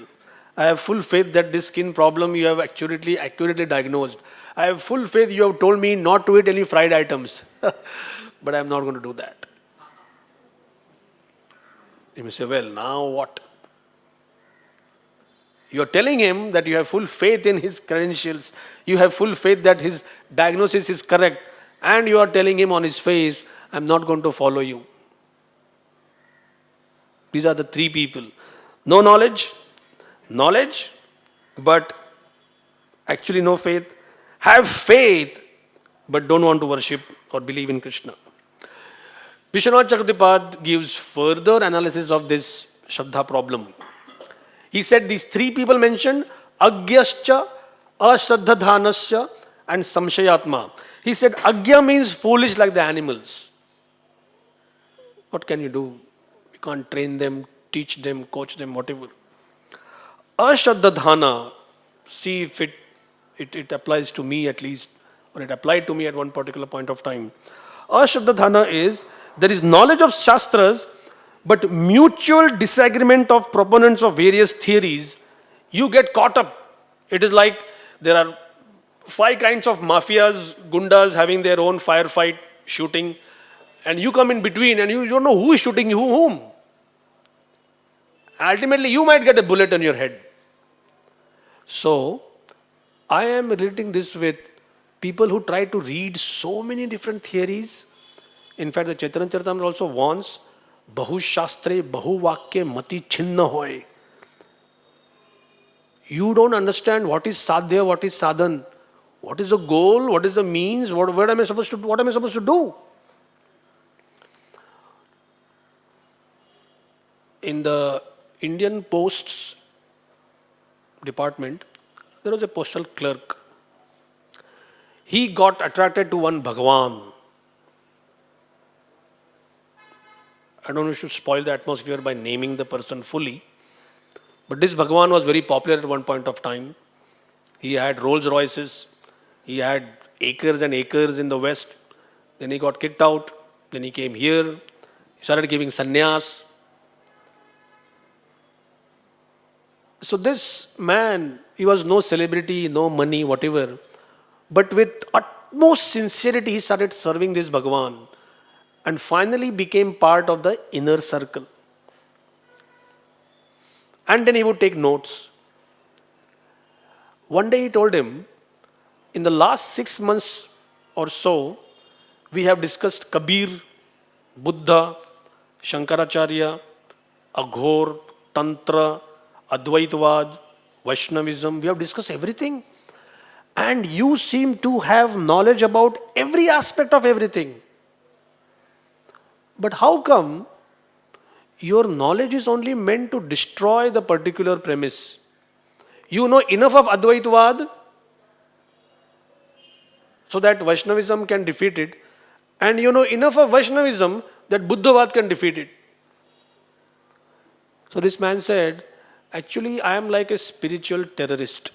Speaker 1: I have full faith that this skin problem you have accurately diagnosed. I have full faith you have told me not to eat any fried items. But I am not going to do that. You may say, well, now what? You are telling him that you have full faith in his credentials. You have full faith that his diagnosis is correct. And you are telling him on his face, I am not going to follow you. These are the three people. No knowledge, but actually no faith. Have faith, but don't want to worship or believe in Krishna. Vishwanath Chakravarti gives further analysis of this Shraddha problem. He said these three people mentioned, Agyascha, Ashraddhadhanasya, and Samshayatma. He said Agya means foolish like the animals. What can you do? You can't train them, teach them, coach them, whatever. Ashraddhadhana, see if it applies to me at least, or it applied to me at one particular point of time. Ashraddhadhana is, there is knowledge of Shastras, but mutual disagreement of proponents of various theories, you get caught up. It is like There are five kinds of mafias, gundas having their own firefight, shooting, and you come in between and you don't know who is shooting whom. Ultimately, you might get a bullet on your head. So, I am relating this with people who try to read so many different theories. In fact, the Chaitanya Charitamrita also warns, Bahu Shastre, Bahu Vakya Mati Chinna Hoy. You don't understand what is sadhya, what is sadhan, what is the goal, what is the means, what am I supposed to do? In the Indian Posts department, there was a postal clerk. He got attracted to one Bhagwan. I don't know if you should spoil the atmosphere by naming the person fully. But this Bhagwan was very popular at one point of time. He had Rolls Royces. He had acres and acres in the West. Then he got kicked out. Then he came here. He started giving sannyas. So this man, he was no celebrity, no money, whatever. But with utmost sincerity, he started serving this Bhagwan. And finally became part of the inner circle. And then he would take notes. One day he told him, in the last 6 months or so, we have discussed Kabir, Buddha, Shankaracharya, Aghor, Tantra, Advaitavad, Vaishnavism. We have discussed everything. And you seem to have knowledge about every aspect of everything. But how come your knowledge is only meant to destroy the particular premise? You know enough of Advaitavad so that Vaishnavism can defeat it, and you know enough of Vaishnavism that Buddhavad can defeat it. So this man said, actually I am like a spiritual terrorist.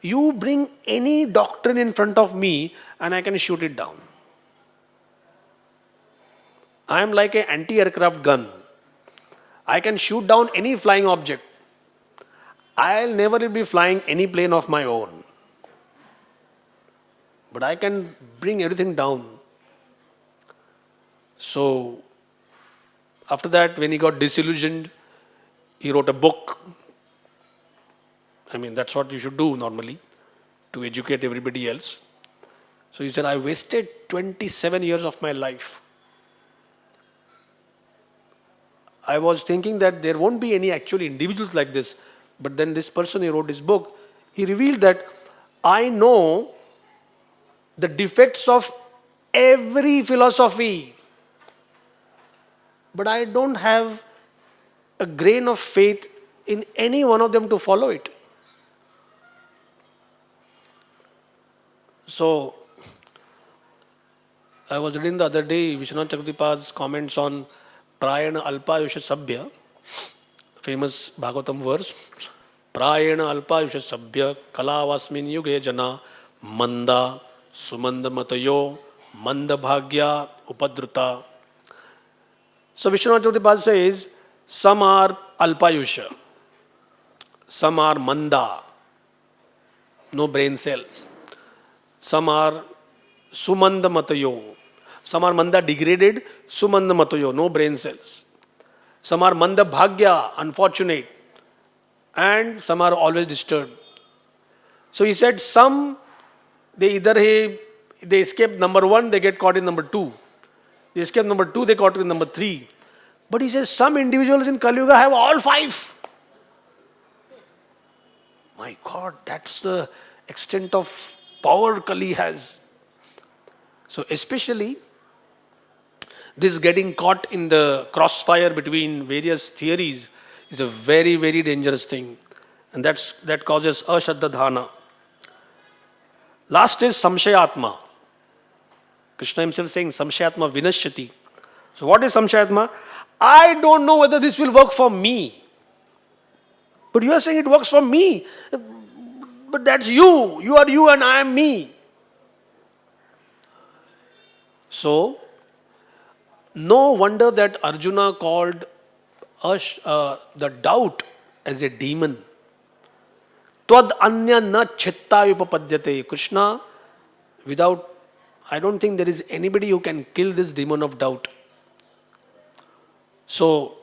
Speaker 1: You bring any doctrine in front of me and I can shoot it down. I am like an anti-aircraft gun. I can shoot down any flying object. I'll never be flying any plane of my own. But I can bring everything down. So, after that, when he got disillusioned, he wrote a book. I mean, that's what you should do normally to educate everybody else. So he said, I wasted 27 years of my life. I was thinking that there won't be any actual individuals like this. But then this person, he wrote his book, he revealed that I know the defects of every philosophy, but I don't have a grain of faith in any one of them to follow it. So, I was reading the other day Vishwanath Chakravarti's comments on Prayana Alpayusha Sabhya, famous Bhagavatam verse. Prayana Alpayusha Sabhya Kalavasmin Yuge Jana Manda Sumanda Matayo Manda Bhagya Upadruta. So Vishwanath Chakravarti says, some are Alpayusha, some are Manda, no brain cells. Some are Sumanda Matayo. Some are Manda degraded, Sumanda Matayo, no brain cells. Some are Manda Bhagya, unfortunate. And some are always disturbed. So he said some, they escape number 1, they get caught in number 2. They escape number 2, they caught in number 3. But he says some individuals in Kali Yuga have all 5. My God, that's the extent of power Kali has. So especially this getting caught in the crossfire between various theories is a very, very dangerous thing. And that causes ashraddha. Last is samshayatma. Krishna himself saying samshayatma vinashyati. So what is samshayatma? I don't know whether this will work for me. But you are saying it works for me. But that's you. You are you and I am me. So, no wonder that Arjuna called the doubt as a demon. Tvad anya na chitta upapadyate. Krishna, without, I don't think there is anybody who can kill this demon of doubt. So,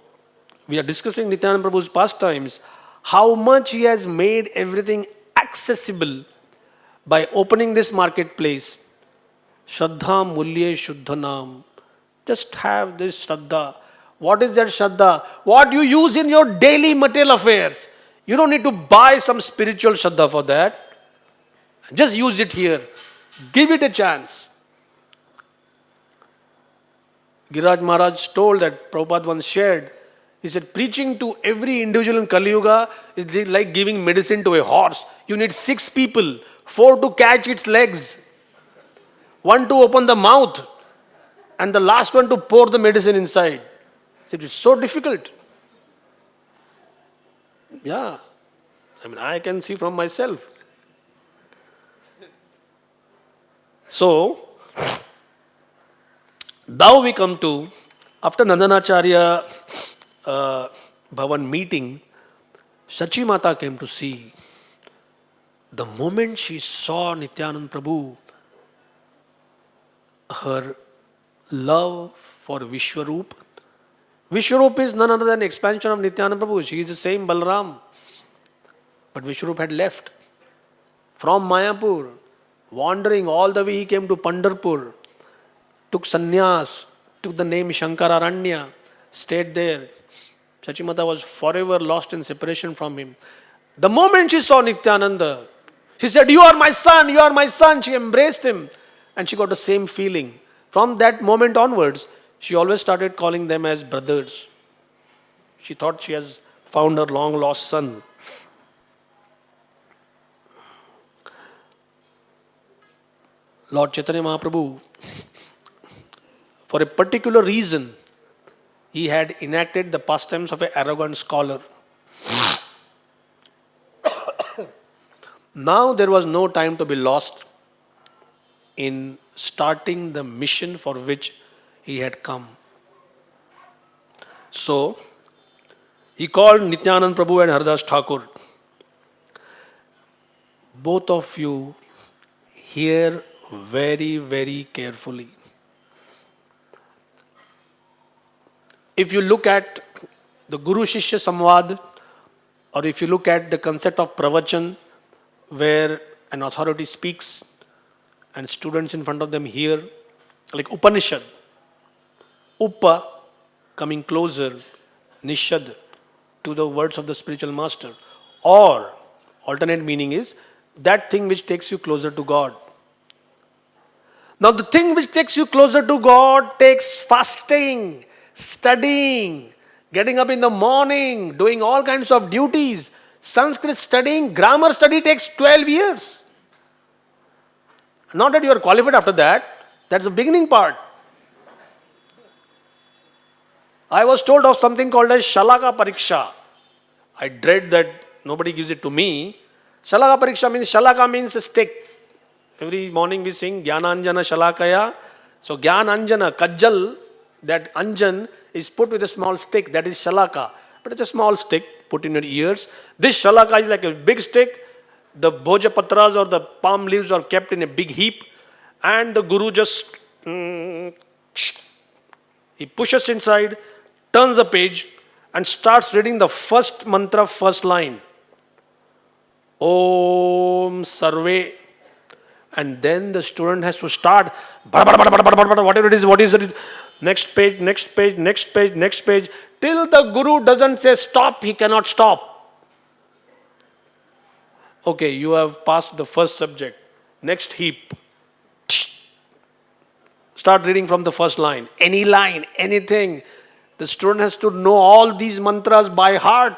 Speaker 1: we are discussing Nityananda Prabhu's pastimes, how much he has made everything accessible by opening this marketplace. Shraddha mulye shuddhanam. Just have this Shraddha. What is that Shraddha? What you use in your daily material affairs. You don't need to buy some spiritual Shraddha for that. Just use it here. Give it a chance. Giriraj Maharaj told that Prabhupada once shared. He said, preaching to every individual in Kali Yuga is like giving medicine to a horse. You need 6 people, 4 to catch its legs, 1 to open the mouth, and the last one to pour the medicine inside. It is so difficult. Yeah, I mean, I can see from myself. So, now we come to, after Nandanacharya Bhavan meeting, Sachi Mata came to see. The moment she saw Nityanand Prabhu, her love for Vishwarup. Vishwarup is none other than expansion of Nityanand Prabhu. She is the same Balram. But Vishwarup had left from Mayapur, wandering all the way. He came to Pandharpur, took sannyas, took the name Shankararanya, stayed there. Sachimata was forever lost in separation from him. The moment she saw Nityananda, she said, you are my son, you are my son. She embraced him and she got the same feeling. From that moment onwards, she always started calling them as brothers. She thought she has found her long lost son. Lord Chaitanya Mahaprabhu, for a particular reason, he had enacted the pastimes of an arrogant scholar. Now there was no time to be lost in starting the mission for which he had come. So, he called Nityanand Prabhu and Haridas Thakur. Both of you hear very, very carefully. If you look at the Guru Shishya Samvad, or if you look at the concept of pravachan, where an authority speaks and students in front of them hear, like Upanishad, Upa coming closer, Nishad to the words of the spiritual master, or alternate meaning is that thing which takes you closer to God. Now the thing which takes you closer to God takes fasting, studying, getting up in the morning, doing all kinds of duties. Sanskrit studying, grammar study takes 12 years. Not that you are qualified after that. That's the beginning part. I was told of something called as Shalaka Pariksha. I dread that nobody gives it to me. Shalaka Pariksha means, Shalaka means a stick. Every morning we sing Jnananjana Shalakaya. So Jnananjana, Kajjal, that Anjan is put with a small stick, that is Shalaka. But it's a small stick put in your ears. This Shalaka is like a big stick. The Bhoja Patras or the palm leaves are kept in a big heap. And the Guru just, he pushes inside, turns the page and starts reading the first mantra, first line. Om Sarve. And then the student has to start, whatever it is, what is it? Next page, next page, next page, next page. Till the Guru doesn't say stop, he cannot stop. Okay, you have passed the first subject. Next heap. Start reading from the first line. Any line, anything. The student has to know all these mantras by heart,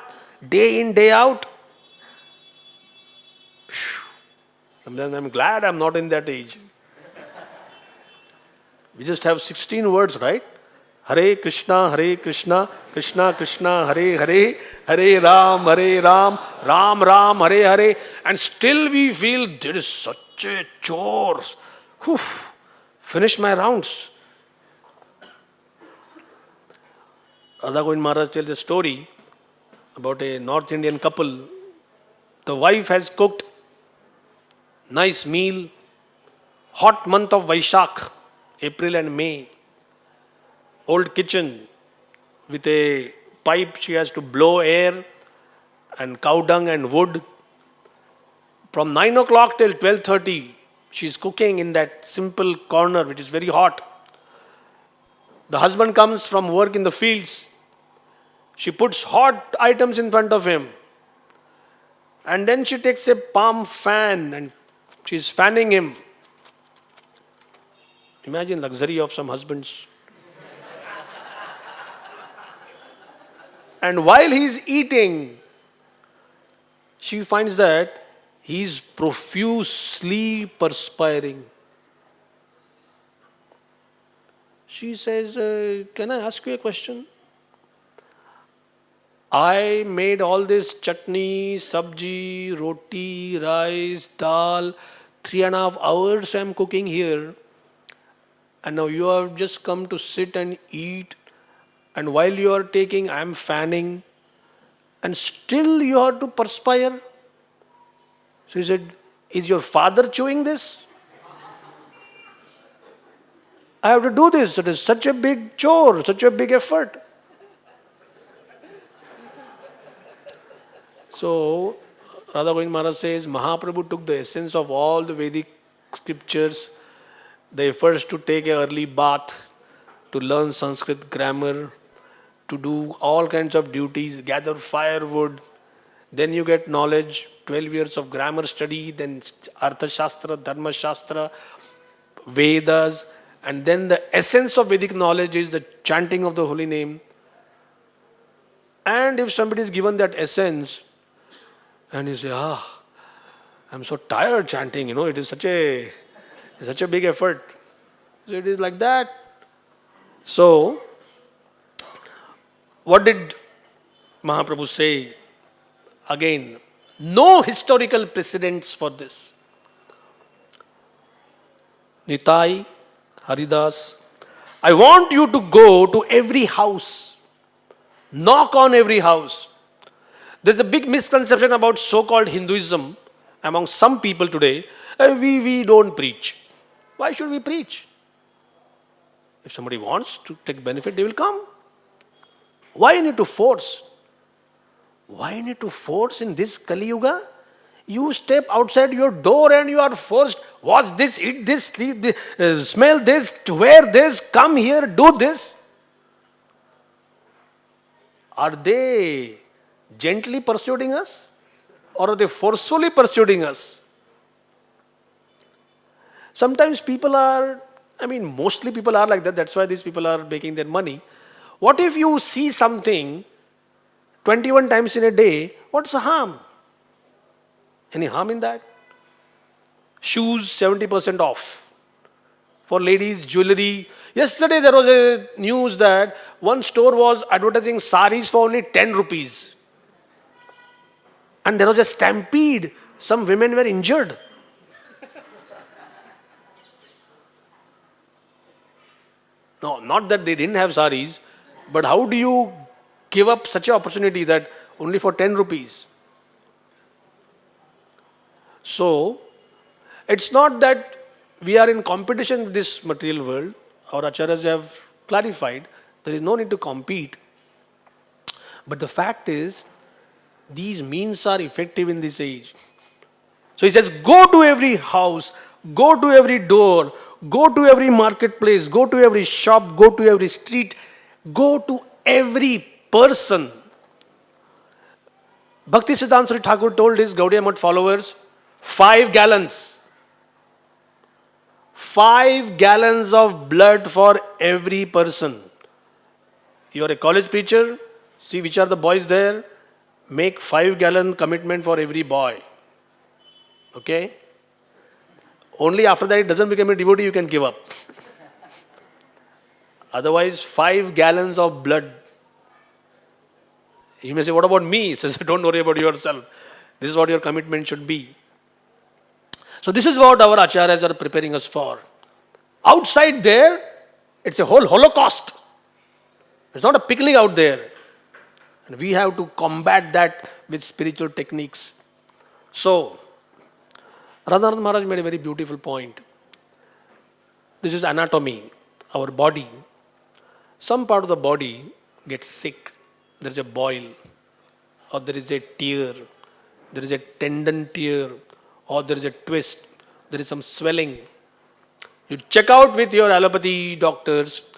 Speaker 1: day in, day out. I'm glad I'm not in that age. We just have 16 words, right? Hare Krishna, Krishna Krishna, Hare Hare, Hare Ram, Ram Ram, Hare Hare. And still we feel there is such a chore. Whew, finish my rounds. Radha Govind Maharaj tells a story about a North Indian couple. The wife has cooked nice meal, hot month of Vaishak, April and May, old kitchen with a pipe she has to blow air and cow dung and wood. From 9 o'clock till 12:30, she's cooking in that simple corner which is very hot. The husband comes from work in the fields. She puts hot items in front of him. And then she takes a palm fan and she's fanning him. Imagine luxury of some husbands. And while he's eating, she finds that he's profusely perspiring. She says, can I ask you a question? I made all this chutney, sabji, roti, rice, dal, 3.5 hours I'm cooking here. And now you have just come to sit and eat. And while you are taking, I'm fanning. And still you have to perspire. So he said, is your father chewing this? I have to do this. It is such a big chore, such a big effort. So, Radha Govind Maharaj says, Mahaprabhu took the essence of all the Vedic scriptures, the efforts to take an early bath, to learn Sanskrit grammar, to do all kinds of duties, gather firewood, then you get knowledge, 12 years of grammar study, then Artha Shastra, Dharma Shastra, Vedas, and then the essence of Vedic knowledge is the chanting of the holy name. And if somebody is given that essence, and you say, I'm so tired chanting, it is such a big effort. So it is like that. So, what did Mahaprabhu say? Again, no historical precedents for this. Nitai, Haridas, I want you to go to every house, knock on every house. There's a big misconception about so-called Hinduism among some people today. We don't preach. Why should we preach? If somebody wants to take benefit, they will come. Why you need to force? Why you need to force in this Kali Yuga? You step outside your door and you are forced. Watch this, eat this, smell this, wear this, come here, do this. Are they gently persuading us? Or are they forcefully persuading us? Sometimes people are, mostly people are like that. That's why these people are making their money. What if you see something 21 times in a day? What's the harm? Any harm in that? Shoes 70% off. For ladies, jewelry. Yesterday there was a news that one store was advertising saris for only 10 rupees. And there was a stampede. Some women were injured. No, not that they didn't have saris, but how do you give up such an opportunity that only for 10 rupees? So, it's not that we are in competition with this material world. Our acharyas have clarified there is no need to compete. But the fact is, these means are effective in this age. So he says, go to every house, go to every door, go to every marketplace, go to every shop, go to every street, go to every person. Bhakti Siddhanta Sri Thakur told his Gaudiya Math followers, 5 gallons. 5 gallons of blood for every person. You are a college preacher, see which are the boys there, make 5-gallon commitment for every boy. Okay? Only after that it doesn't become a devotee, you can give up. Otherwise, 5 gallons of blood. You may say, what about me? He says, don't worry about yourself. This is what your commitment should be. So this is what our acharyas are preparing us for. Outside there, it's a whole holocaust. It's not a picnic out there. And we have to combat that with spiritual techniques. So, Radhanath Maharaj made a very beautiful point. This is anatomy, our body. Some part of the body gets sick. There is a boil, or there is a tear, there is a tendon tear, or there is a twist, there is some swelling. You check out with your allopathy doctors,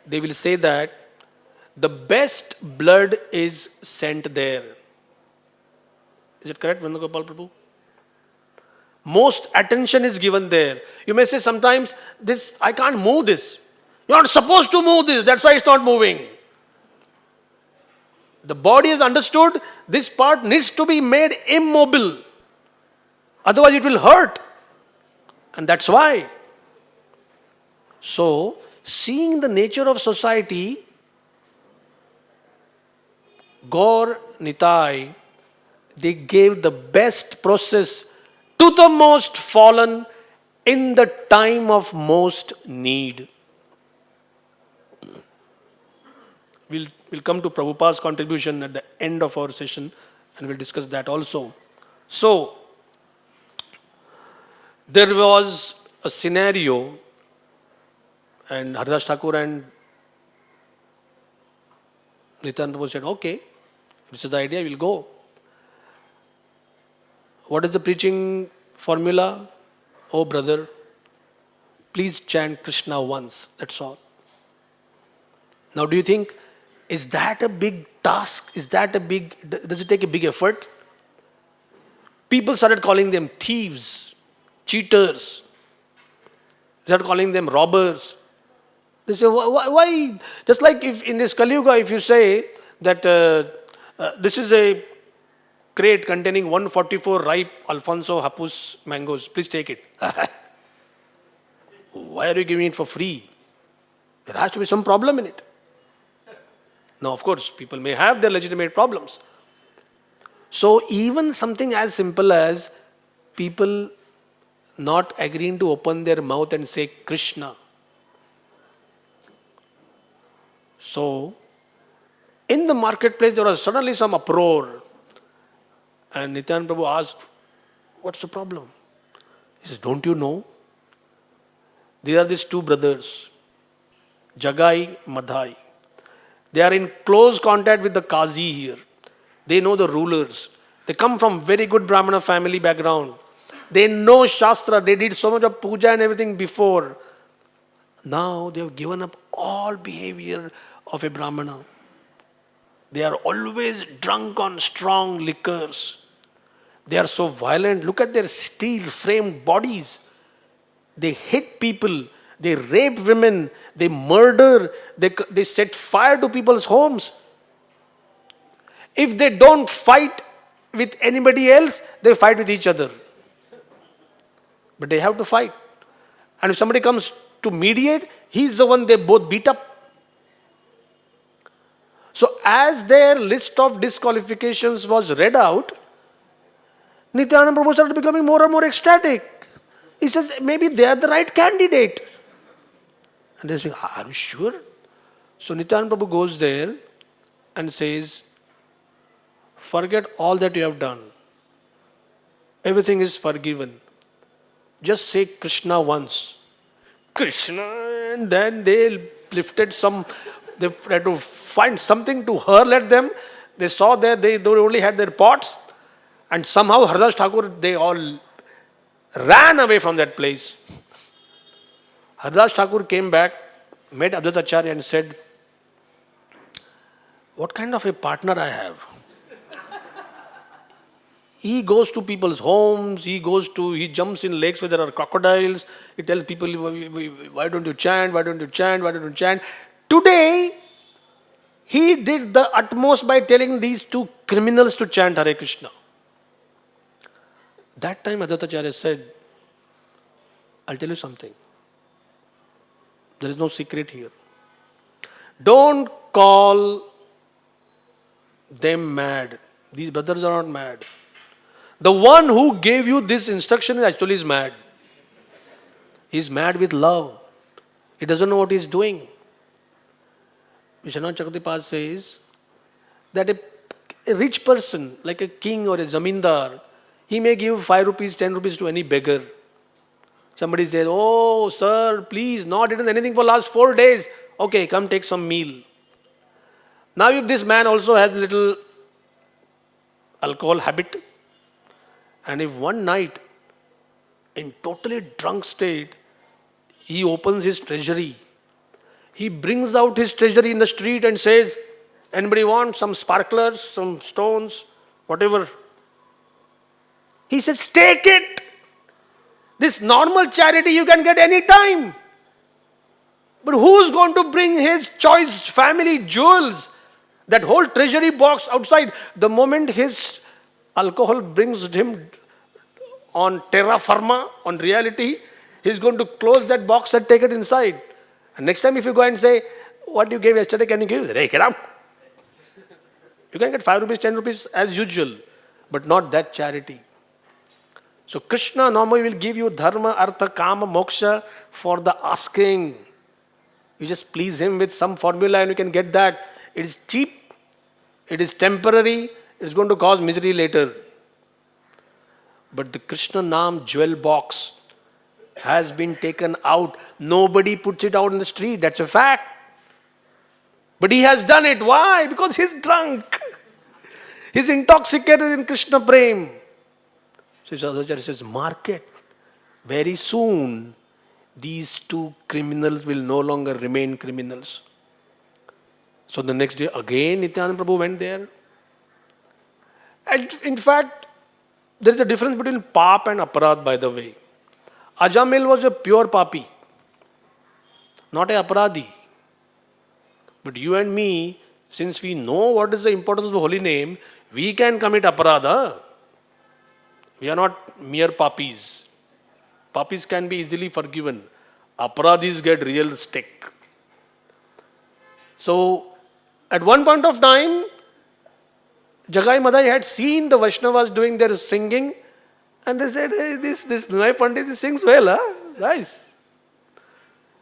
Speaker 1: they will say that the best blood is sent there. Is it correct, Nandagopal Prabhu? Most attention is given there. You may say sometimes, this I can't move this. You're not supposed to move this, that's why it's not moving. The body has understood this part needs to be made immobile. Otherwise it will hurt. And that's why. So, seeing the nature of society, Gaur Nitai, they gave the best process to the most fallen in the time of most need. We'll come to Prabhupada's contribution at the end of our session and we'll discuss that also. So, there was a scenario and Haridas Thakur and Nityananda Prabhu said, okay, this is the idea, we'll go. What is the preaching formula? Oh brother, please chant Krishna once, that's all. Now do you think, is that a big task? Does it take a big effort? People started calling them thieves, cheaters. They started calling them robbers. They say, why? Just like if in this Kali Yuga, if you say that this is a crate containing 144 ripe Alfonso Hapus mangoes, please take it. Why are you giving it for free? There has to be some problem in it. Now, of course, people may have their legitimate problems. So, even something as simple as people not agreeing to open their mouth and say Krishna. So, in the marketplace, there was suddenly some uproar. And Nityananda Prabhu asked, what's the problem? He says, don't you know? There are these two brothers, Jagai, Madhai. They are in close contact with the Qazi here. They know the rulers. They come from very good Brahmana family background. They know Shastra. They did so much of puja and everything before. Now they have given up all behavior of a Brahmana. They are always drunk on strong liquors. They are so violent. Look at their steel-framed bodies. They hit people. They rape women. They murder. They set fire to people's homes. If they don't fight with anybody else, they fight with each other. But they have to fight. And if somebody comes to mediate, he's the one they both beat up. So as their list of disqualifications was read out, Nityananda Prabhu started becoming more and more ecstatic. He says, maybe they are the right candidate. And they say, are you sure? So Nityananda Prabhu goes there and says, forget all that you have done. Everything is forgiven. Just say Krishna once. Krishna, and then they lifted some, they had to find something to hurl at them. They saw that they only had their pots. And somehow Haridas Thakur, they all ran away from that place. Haridas Thakur came back, met Advaita Acharya and said, what kind of a partner I have? He goes to people's homes, he jumps in lakes where there are crocodiles, he tells people, why don't you chant, why don't you chant, why don't you chant? Today, he did the utmost by telling these two criminals to chant Hare Krishna. That time Advaita Acharya said, I'll tell you something. There is no secret here. Don't call them mad. These brothers are not mad. The one who gave you this instruction actually is mad. He's mad with love. He doesn't know what he's doing. Vishwanath Chakravarti says that a rich person, like a king or a zamindar, He may give 5 rupees, 10 rupees to any beggar. Somebody says, oh, sir, please, not eaten anything for last 4 days. Okay, come take some meal. Now, if this man also has little alcohol habit, and if one night, in totally drunk state, he opens his treasury, he brings out his treasury in the street and says, anybody want some sparklers, some stones, whatever? He says, take it. This normal charity you can get any time. But who's going to bring his choice family jewels? That whole treasury box outside. The moment his alcohol brings him on terra firma, on reality, he's going to close that box and take it inside. And next time if you go and say, what you gave yesterday, can you give? Hey, get out. You can get 5 rupees, 10 rupees as usual, but not that charity. So Krishna normally will give you dharma, artha, kama, moksha for the asking. You just please him with some formula and you can get that. It is cheap, it is temporary, it is going to cause misery later. But the Krishna Naam jewel box has been taken out. Nobody puts it out in the street, that's a fact. But he has done it. Why? Because he's drunk. He's intoxicated in Krishna Prem. So Sadhacharya says, market. Very soon, these two criminals will no longer remain criminals. So the next day, again Nityananda Prabhu went there. And in fact, there is a difference between pap and aparad, by the way. Ajamil was a pure papi, not a aparadi. But you and me, since we know what is the importance of the holy name, we can commit aparada. We are not mere papis. Papis can be easily forgiven. Aparadis get real stick. So, at one point of time, Jagai Madai had seen the Vaishnavas doing their singing, and they said, hey, this Nai Pandit sings well, huh? Nice.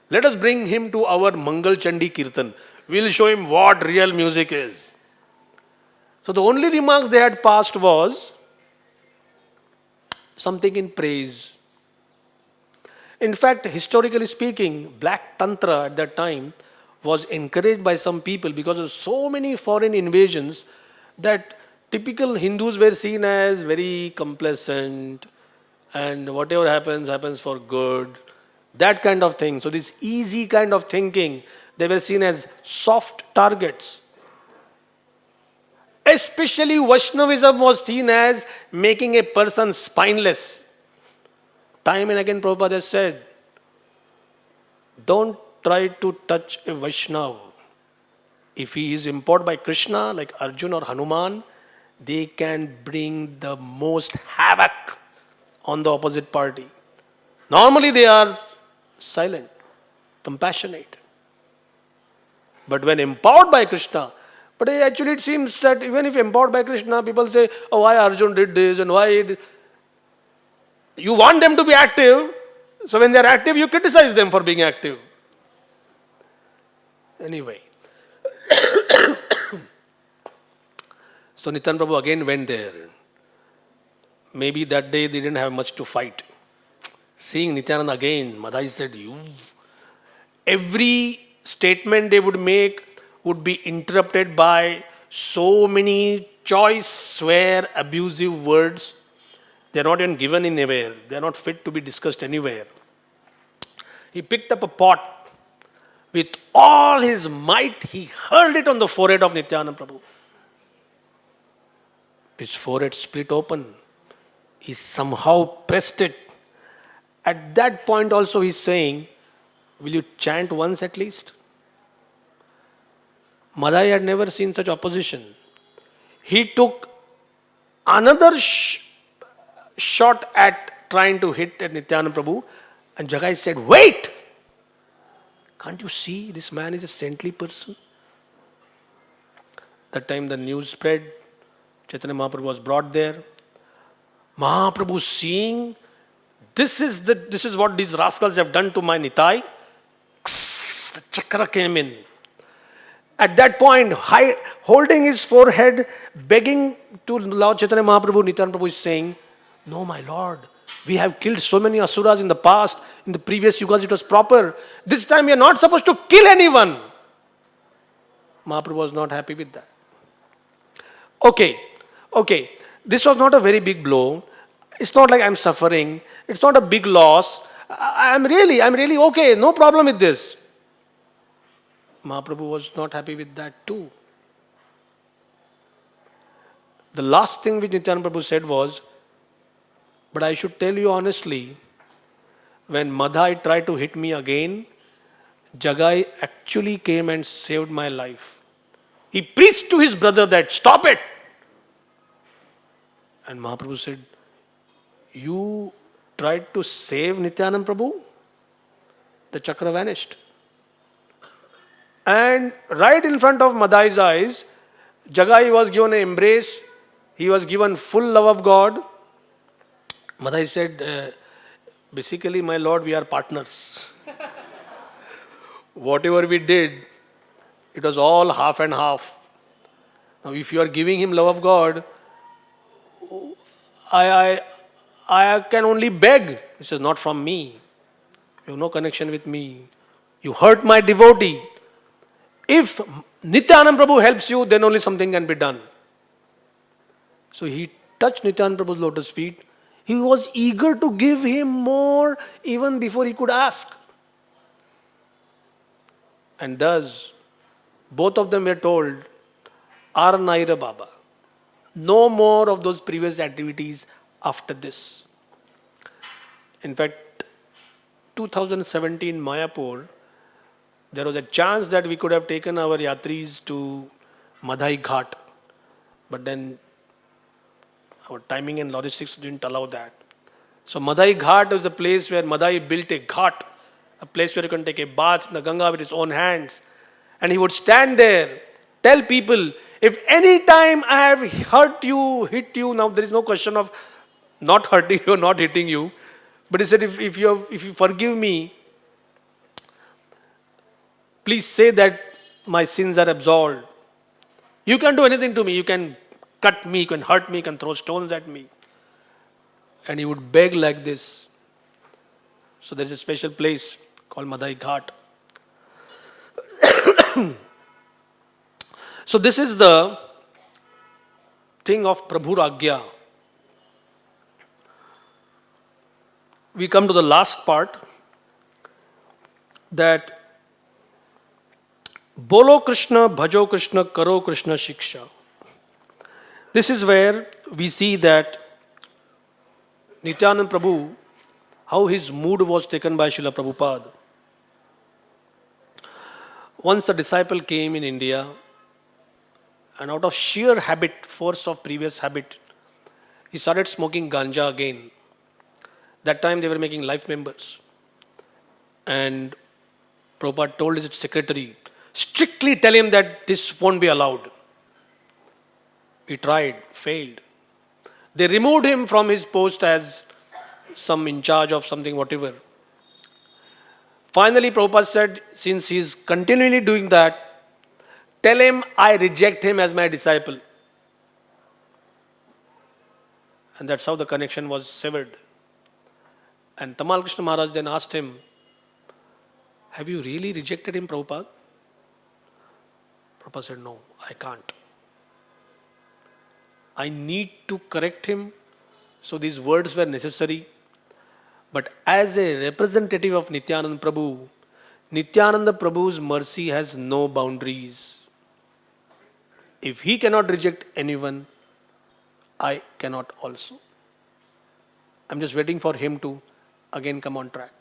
Speaker 1: Let us bring him to our Mangal Chandi Kirtan. We'll show him what real music is. So the only remarks they had passed was something in praise. In fact, historically speaking, black tantra at that time was encouraged by some people because of so many foreign invasions that typical Hindus were seen as very complacent and whatever happens, happens for good. That kind of thing. So this easy kind of thinking, they were seen as soft targets. Especially Vaishnavism was seen as making a person spineless. Time and again Prabhupada has said, don't try to touch a Vaishnava. If he is empowered by Krishna, like Arjun or Hanuman, they can bring the most havoc on the opposite party. Normally they are silent, compassionate. But when empowered by Krishna, but actually it seems that even if empowered by Krishna, people say, oh, why Arjun did this and why... You want them to be active, so when they are active, you criticize them for being active. Anyway. So Nityananda Prabhu again went there. Maybe that day they didn't have much to fight. Seeing Nityananda again, Madhai said, every statement they would make would be interrupted by so many choice, swear, abusive words. They are not even given anywhere. They are not fit to be discussed anywhere. He picked up a pot. With all his might, he hurled it on the forehead of Nityananda Prabhu. His forehead split open. He somehow pressed it. At that point also he's saying, will you chant once at least? Madhai had never seen such opposition. He took another shot at trying to hit at Nityananda Prabhu, and Jagai said, wait! Can't you see this man is a saintly person? That time the news spread, Chaitanya Mahaprabhu was brought there. Mahaprabhu seeing, this is what these rascals have done to my Nitai. The chakra came in. At that point, holding his forehead, begging to Lord Chaitanya Mahaprabhu, Nityananda Prabhu is saying, No, my Lord. We have killed so many asuras in the past. In the previous yugas, it was proper. This time, we are not supposed to kill anyone. Mahaprabhu was not happy with that. Okay, okay. This was not a very big blow. It's not like I'm suffering. It's not a big loss. I'm really okay. No problem with this. Mahaprabhu was not happy with that too. The last thing which Nityananda Prabhu said was, but I should tell you honestly, when Madhai tried to hit me again, Jagai actually came and saved my life. He preached to his brother that, stop it. And Mahaprabhu said, you tried to save Nityananda Prabhu? The chakra vanished. And right in front of Madhai's eyes, Jagai was given an embrace. He was given full love of God. Madhai said, basically, my Lord, we are partners. Whatever we did, it was all half and half. Now, if you are giving him love of God, I can only beg. This is not from me. You have no connection with me. You hurt my devotee. If Nityananda Prabhu helps you, then only something can be done. So he touched Nityananda Prabhu's lotus feet. He was eager to give him more even before he could ask. And thus, both of them were told, Ar Naira Baba. No more of those previous activities after this. In fact, 2017 Mayapur, there was a chance that we could have taken our yatris to Madhai Ghat. But then our timing and logistics didn't allow that. So Madhai Ghat was a place where Madhai built a ghat, a place where you can take a bath in the Ganga with his own hands. And he would stand there, tell people, if any time I have hurt you, hit you, now there is no question of not hurting you or not hitting you. But he said, if you forgive me, please say that my sins are absolved. You can do anything to me. You can cut me, you can hurt me, you can throw stones at me. And he would beg like this. So there is a special place called Madhai Ghat. So this is the thing of Prabhu Ragya. We come to the last part, that Bolo Krishna, Bhajo Krishna, Karo Krishna Shiksha. This is where we see that Nityananda Prabhu, how his mood was taken by Srila Prabhupada. Once a disciple came in India, and out of sheer habit, force of previous habit, he started smoking ganja again. That time they were making life members. And Prabhupada told his secretary, strictly tell him that this won't be allowed. He tried, failed. They removed him from his post as some in charge of something, whatever. Finally, Prabhupada said, since he is continually doing that, tell him I reject him as my disciple. And that's how the connection was severed. And Tamal Krishna Maharaj then asked him, have you really rejected him, Prabhupada? Prabhupada said, no, I can't. I need to correct him. So these words were necessary. But as a representative of Nityananda Prabhu, Nityananda Prabhu's mercy has no boundaries. If he cannot reject anyone, I cannot also. I'm just waiting for him to again come on track.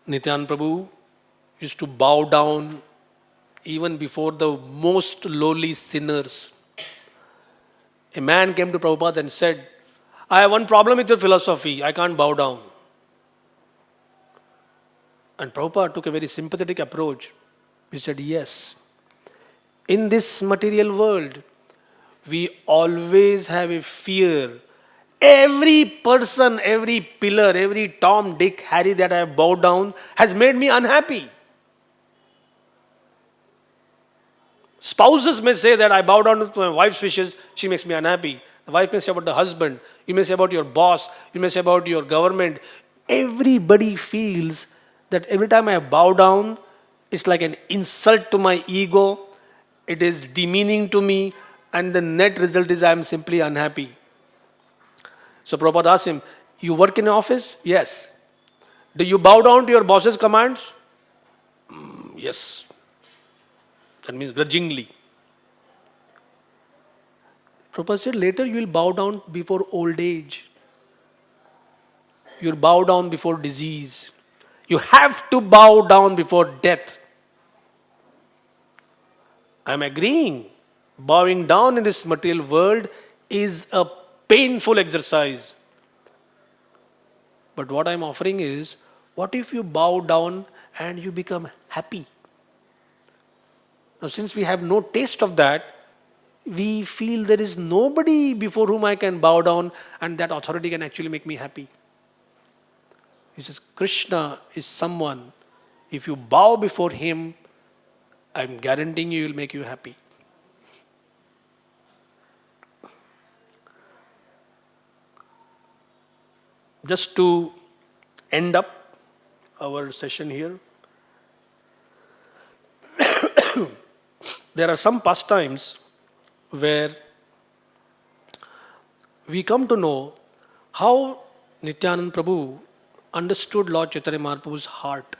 Speaker 1: Nityananda Prabhu used to bow down even before the most lowly sinners. A man came to Prabhupada and said, I have one problem with your philosophy, I can't bow down. And Prabhupada took a very sympathetic approach. He said, yes, in this material world, we always have a fear. Every person, every pillar, every Tom, Dick, Harry that I have bowed down has made me unhappy. Spouses may say that I bow down to my wife's wishes, she makes me unhappy. The wife may say about the husband. You may say about your boss. You may say about your government. Everybody feels that every time I bow down, it's like an insult to my ego. It is demeaning to me. And the net result is I am simply unhappy. So Prabhupada asked him, you work in an office? Yes. Do you bow down to your boss's commands? Yes. That means grudgingly. Prabhupada said, later you will bow down before old age. You will bow down before disease. You have to bow down before death. I am agreeing. Bowing down in this material world is a painful exercise. But what I am offering is, what if you bow down and you become happy? Now, since we have no taste of that, we feel there is nobody before whom I can bow down and that authority can actually make me happy. He says, Krishna is someone, if you bow before him, I am guaranteeing you, he will make you happy. Just to end up our session here, there are some pastimes where we come to know how Nityanand Prabhu understood Lord Chaitanya Mahaprabhu's heart.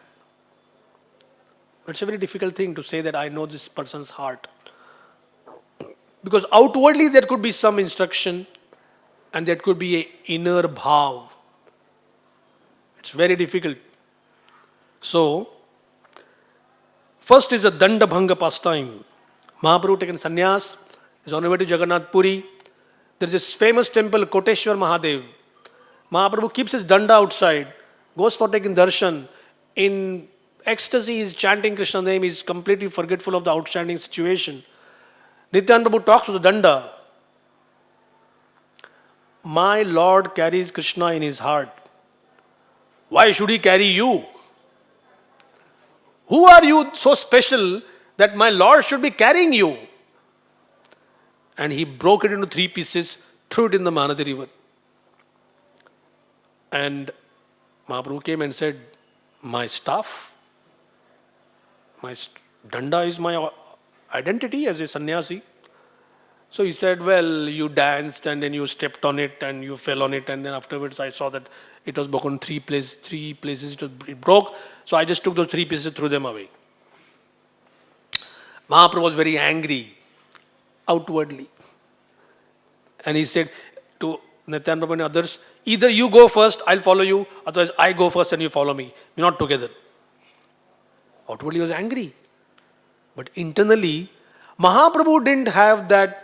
Speaker 1: It's a very difficult thing to say that I know this person's heart. Because outwardly there could be some instruction and there could be an inner bhav. It's very difficult. So, first is a Dandabhanga pastime. Mahaprabhu taken sannyas, is on the way to Jagannath Puri. There is this famous temple, Koteshwar Mahadev. Mahaprabhu keeps his danda outside, goes for taking darshan. In ecstasy, he is chanting Krishna's name, he is completely forgetful of the outstanding situation. Nityananda Prabhu talks to the danda. My Lord carries Krishna in his heart. Why should he carry you? Who are you so special that my Lord should be carrying you? And he broke it into 3 pieces, threw it in the Mahanadi river. And Mahaprabhu came and said, my staff, my danda is my identity as a sannyasi. So he said, well, you danced and then you stepped on it and you fell on it, and then afterwards I saw that it was broken 3 places, it broke. So I just took those 3 pieces, threw them away. Mahaprabhu was very angry outwardly. And he said to Nityananda Prabhu and others, either you go first, I'll follow you, otherwise I go first and you follow me. We're not together. Outwardly he was angry. But internally, Mahaprabhu didn't have that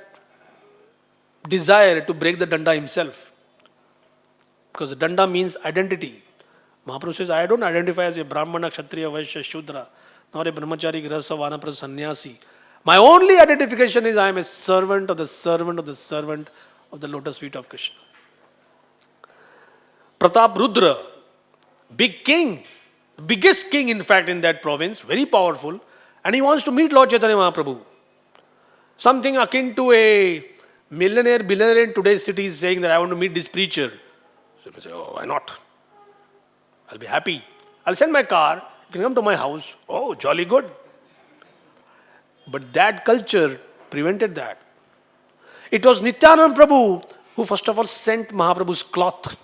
Speaker 1: desire to break the danda himself. Because the danda means identity. Mahaprabhu says, I don't identify as a Brahmana, Kshatriya, Vaishya, Shudra, nor a Brahmachari, Grihastha, Vanaprastha, Sannyasi. My only identification is I am a servant of the servant of the servant of the lotus feet of Krishna. Pratap Rudra, big king, biggest king in fact in that province, very powerful, and he wants to meet Lord Chaitanya Mahaprabhu. Something akin to a billionaire in today's city is saying that I want to meet this preacher. So you say, oh, why not? I'll be happy. I'll send my car, you can come to my house. Oh, jolly good. But that culture prevented that. It was Nityananda Prabhu who first of all sent Mahaprabhu's cloth.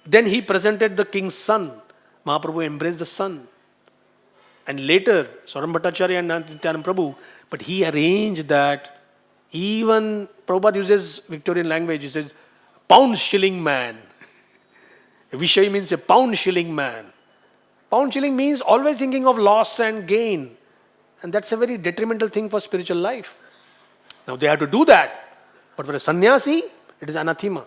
Speaker 1: Then he presented the king's son. Mahaprabhu embraced the son. And later, Swaram Bhattacharya and Nityananda Prabhu, but he arranged that. Even Prabhupada uses Victorian language. He says, pound shilling man. Vishay means a pound shilling man. Pound shilling means always thinking of loss and gain. And that's a very detrimental thing for spiritual life. Now they have to do that. But for a sannyasi, it is anathema.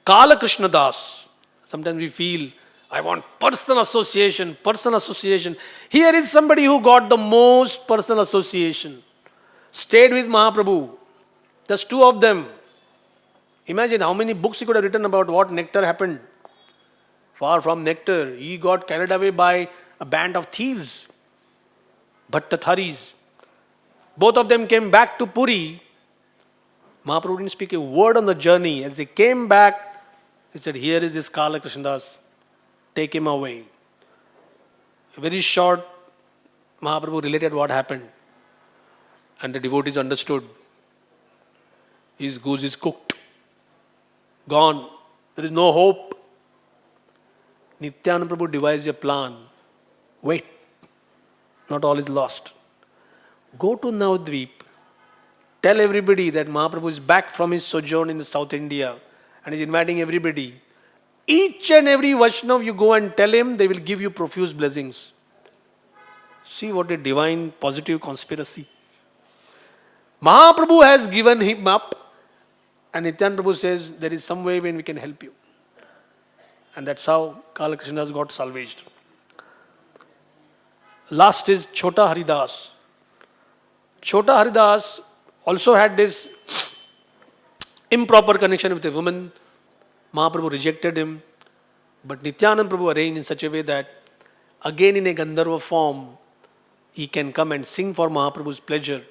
Speaker 1: Kala Krishna Das. Sometimes we feel, I want personal association, personal association. Here is somebody who got the most personal association. Stayed with Mahaprabhu. Just 2 of them. Imagine how many books he could have written about what nectar happened. Far from nectar, he got carried away by a band of thieves. Bhattatharis. Both of them came back to Puri Mahaprabhu didn't speak a word on the journey. As they came back, he said, here is this Kala Krishnadas, take him away. Very short, Mahaprabhu related what happened. And the devotees understood. His goose is cooked, gone. There is no hope. Nityananda Prabhu devised a plan. Wait, not all is lost. Go to Navadvip. Tell everybody that Mahaprabhu is back from his sojourn in the South India and is inviting everybody. Each and every Vaishnav you go and tell him, they will give you profuse blessings. See what a divine positive conspiracy. Mahaprabhu has given him up, and Nityananda Prabhu says there is some way when we can help you. And that's how Kala Krishna got salvaged. Last is Chota Haridas. Chota Haridas also had this improper connection with a woman. Mahaprabhu rejected him. But Nityananda Prabhu arranged in such a way that again in a Gandharva form, he can come and sing for Mahaprabhu's pleasure.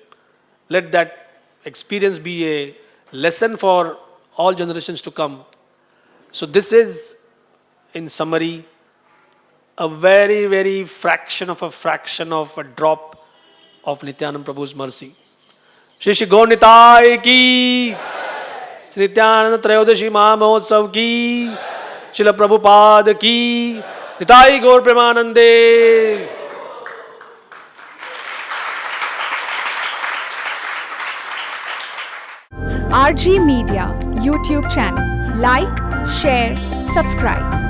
Speaker 1: Let that experience be a lesson for all generations to come. So this is, in summary, a very, very fraction of a drop of Nityananda Prabhu's mercy. Shri Shri Gaur Nitai ki, Shri Nityananda Trayodashi Mahamahotsav ki, Srila Prabhupada ki, Nitai Gaur Premanande.
Speaker 2: RG Media YouTube channel. Like, share, subscribe.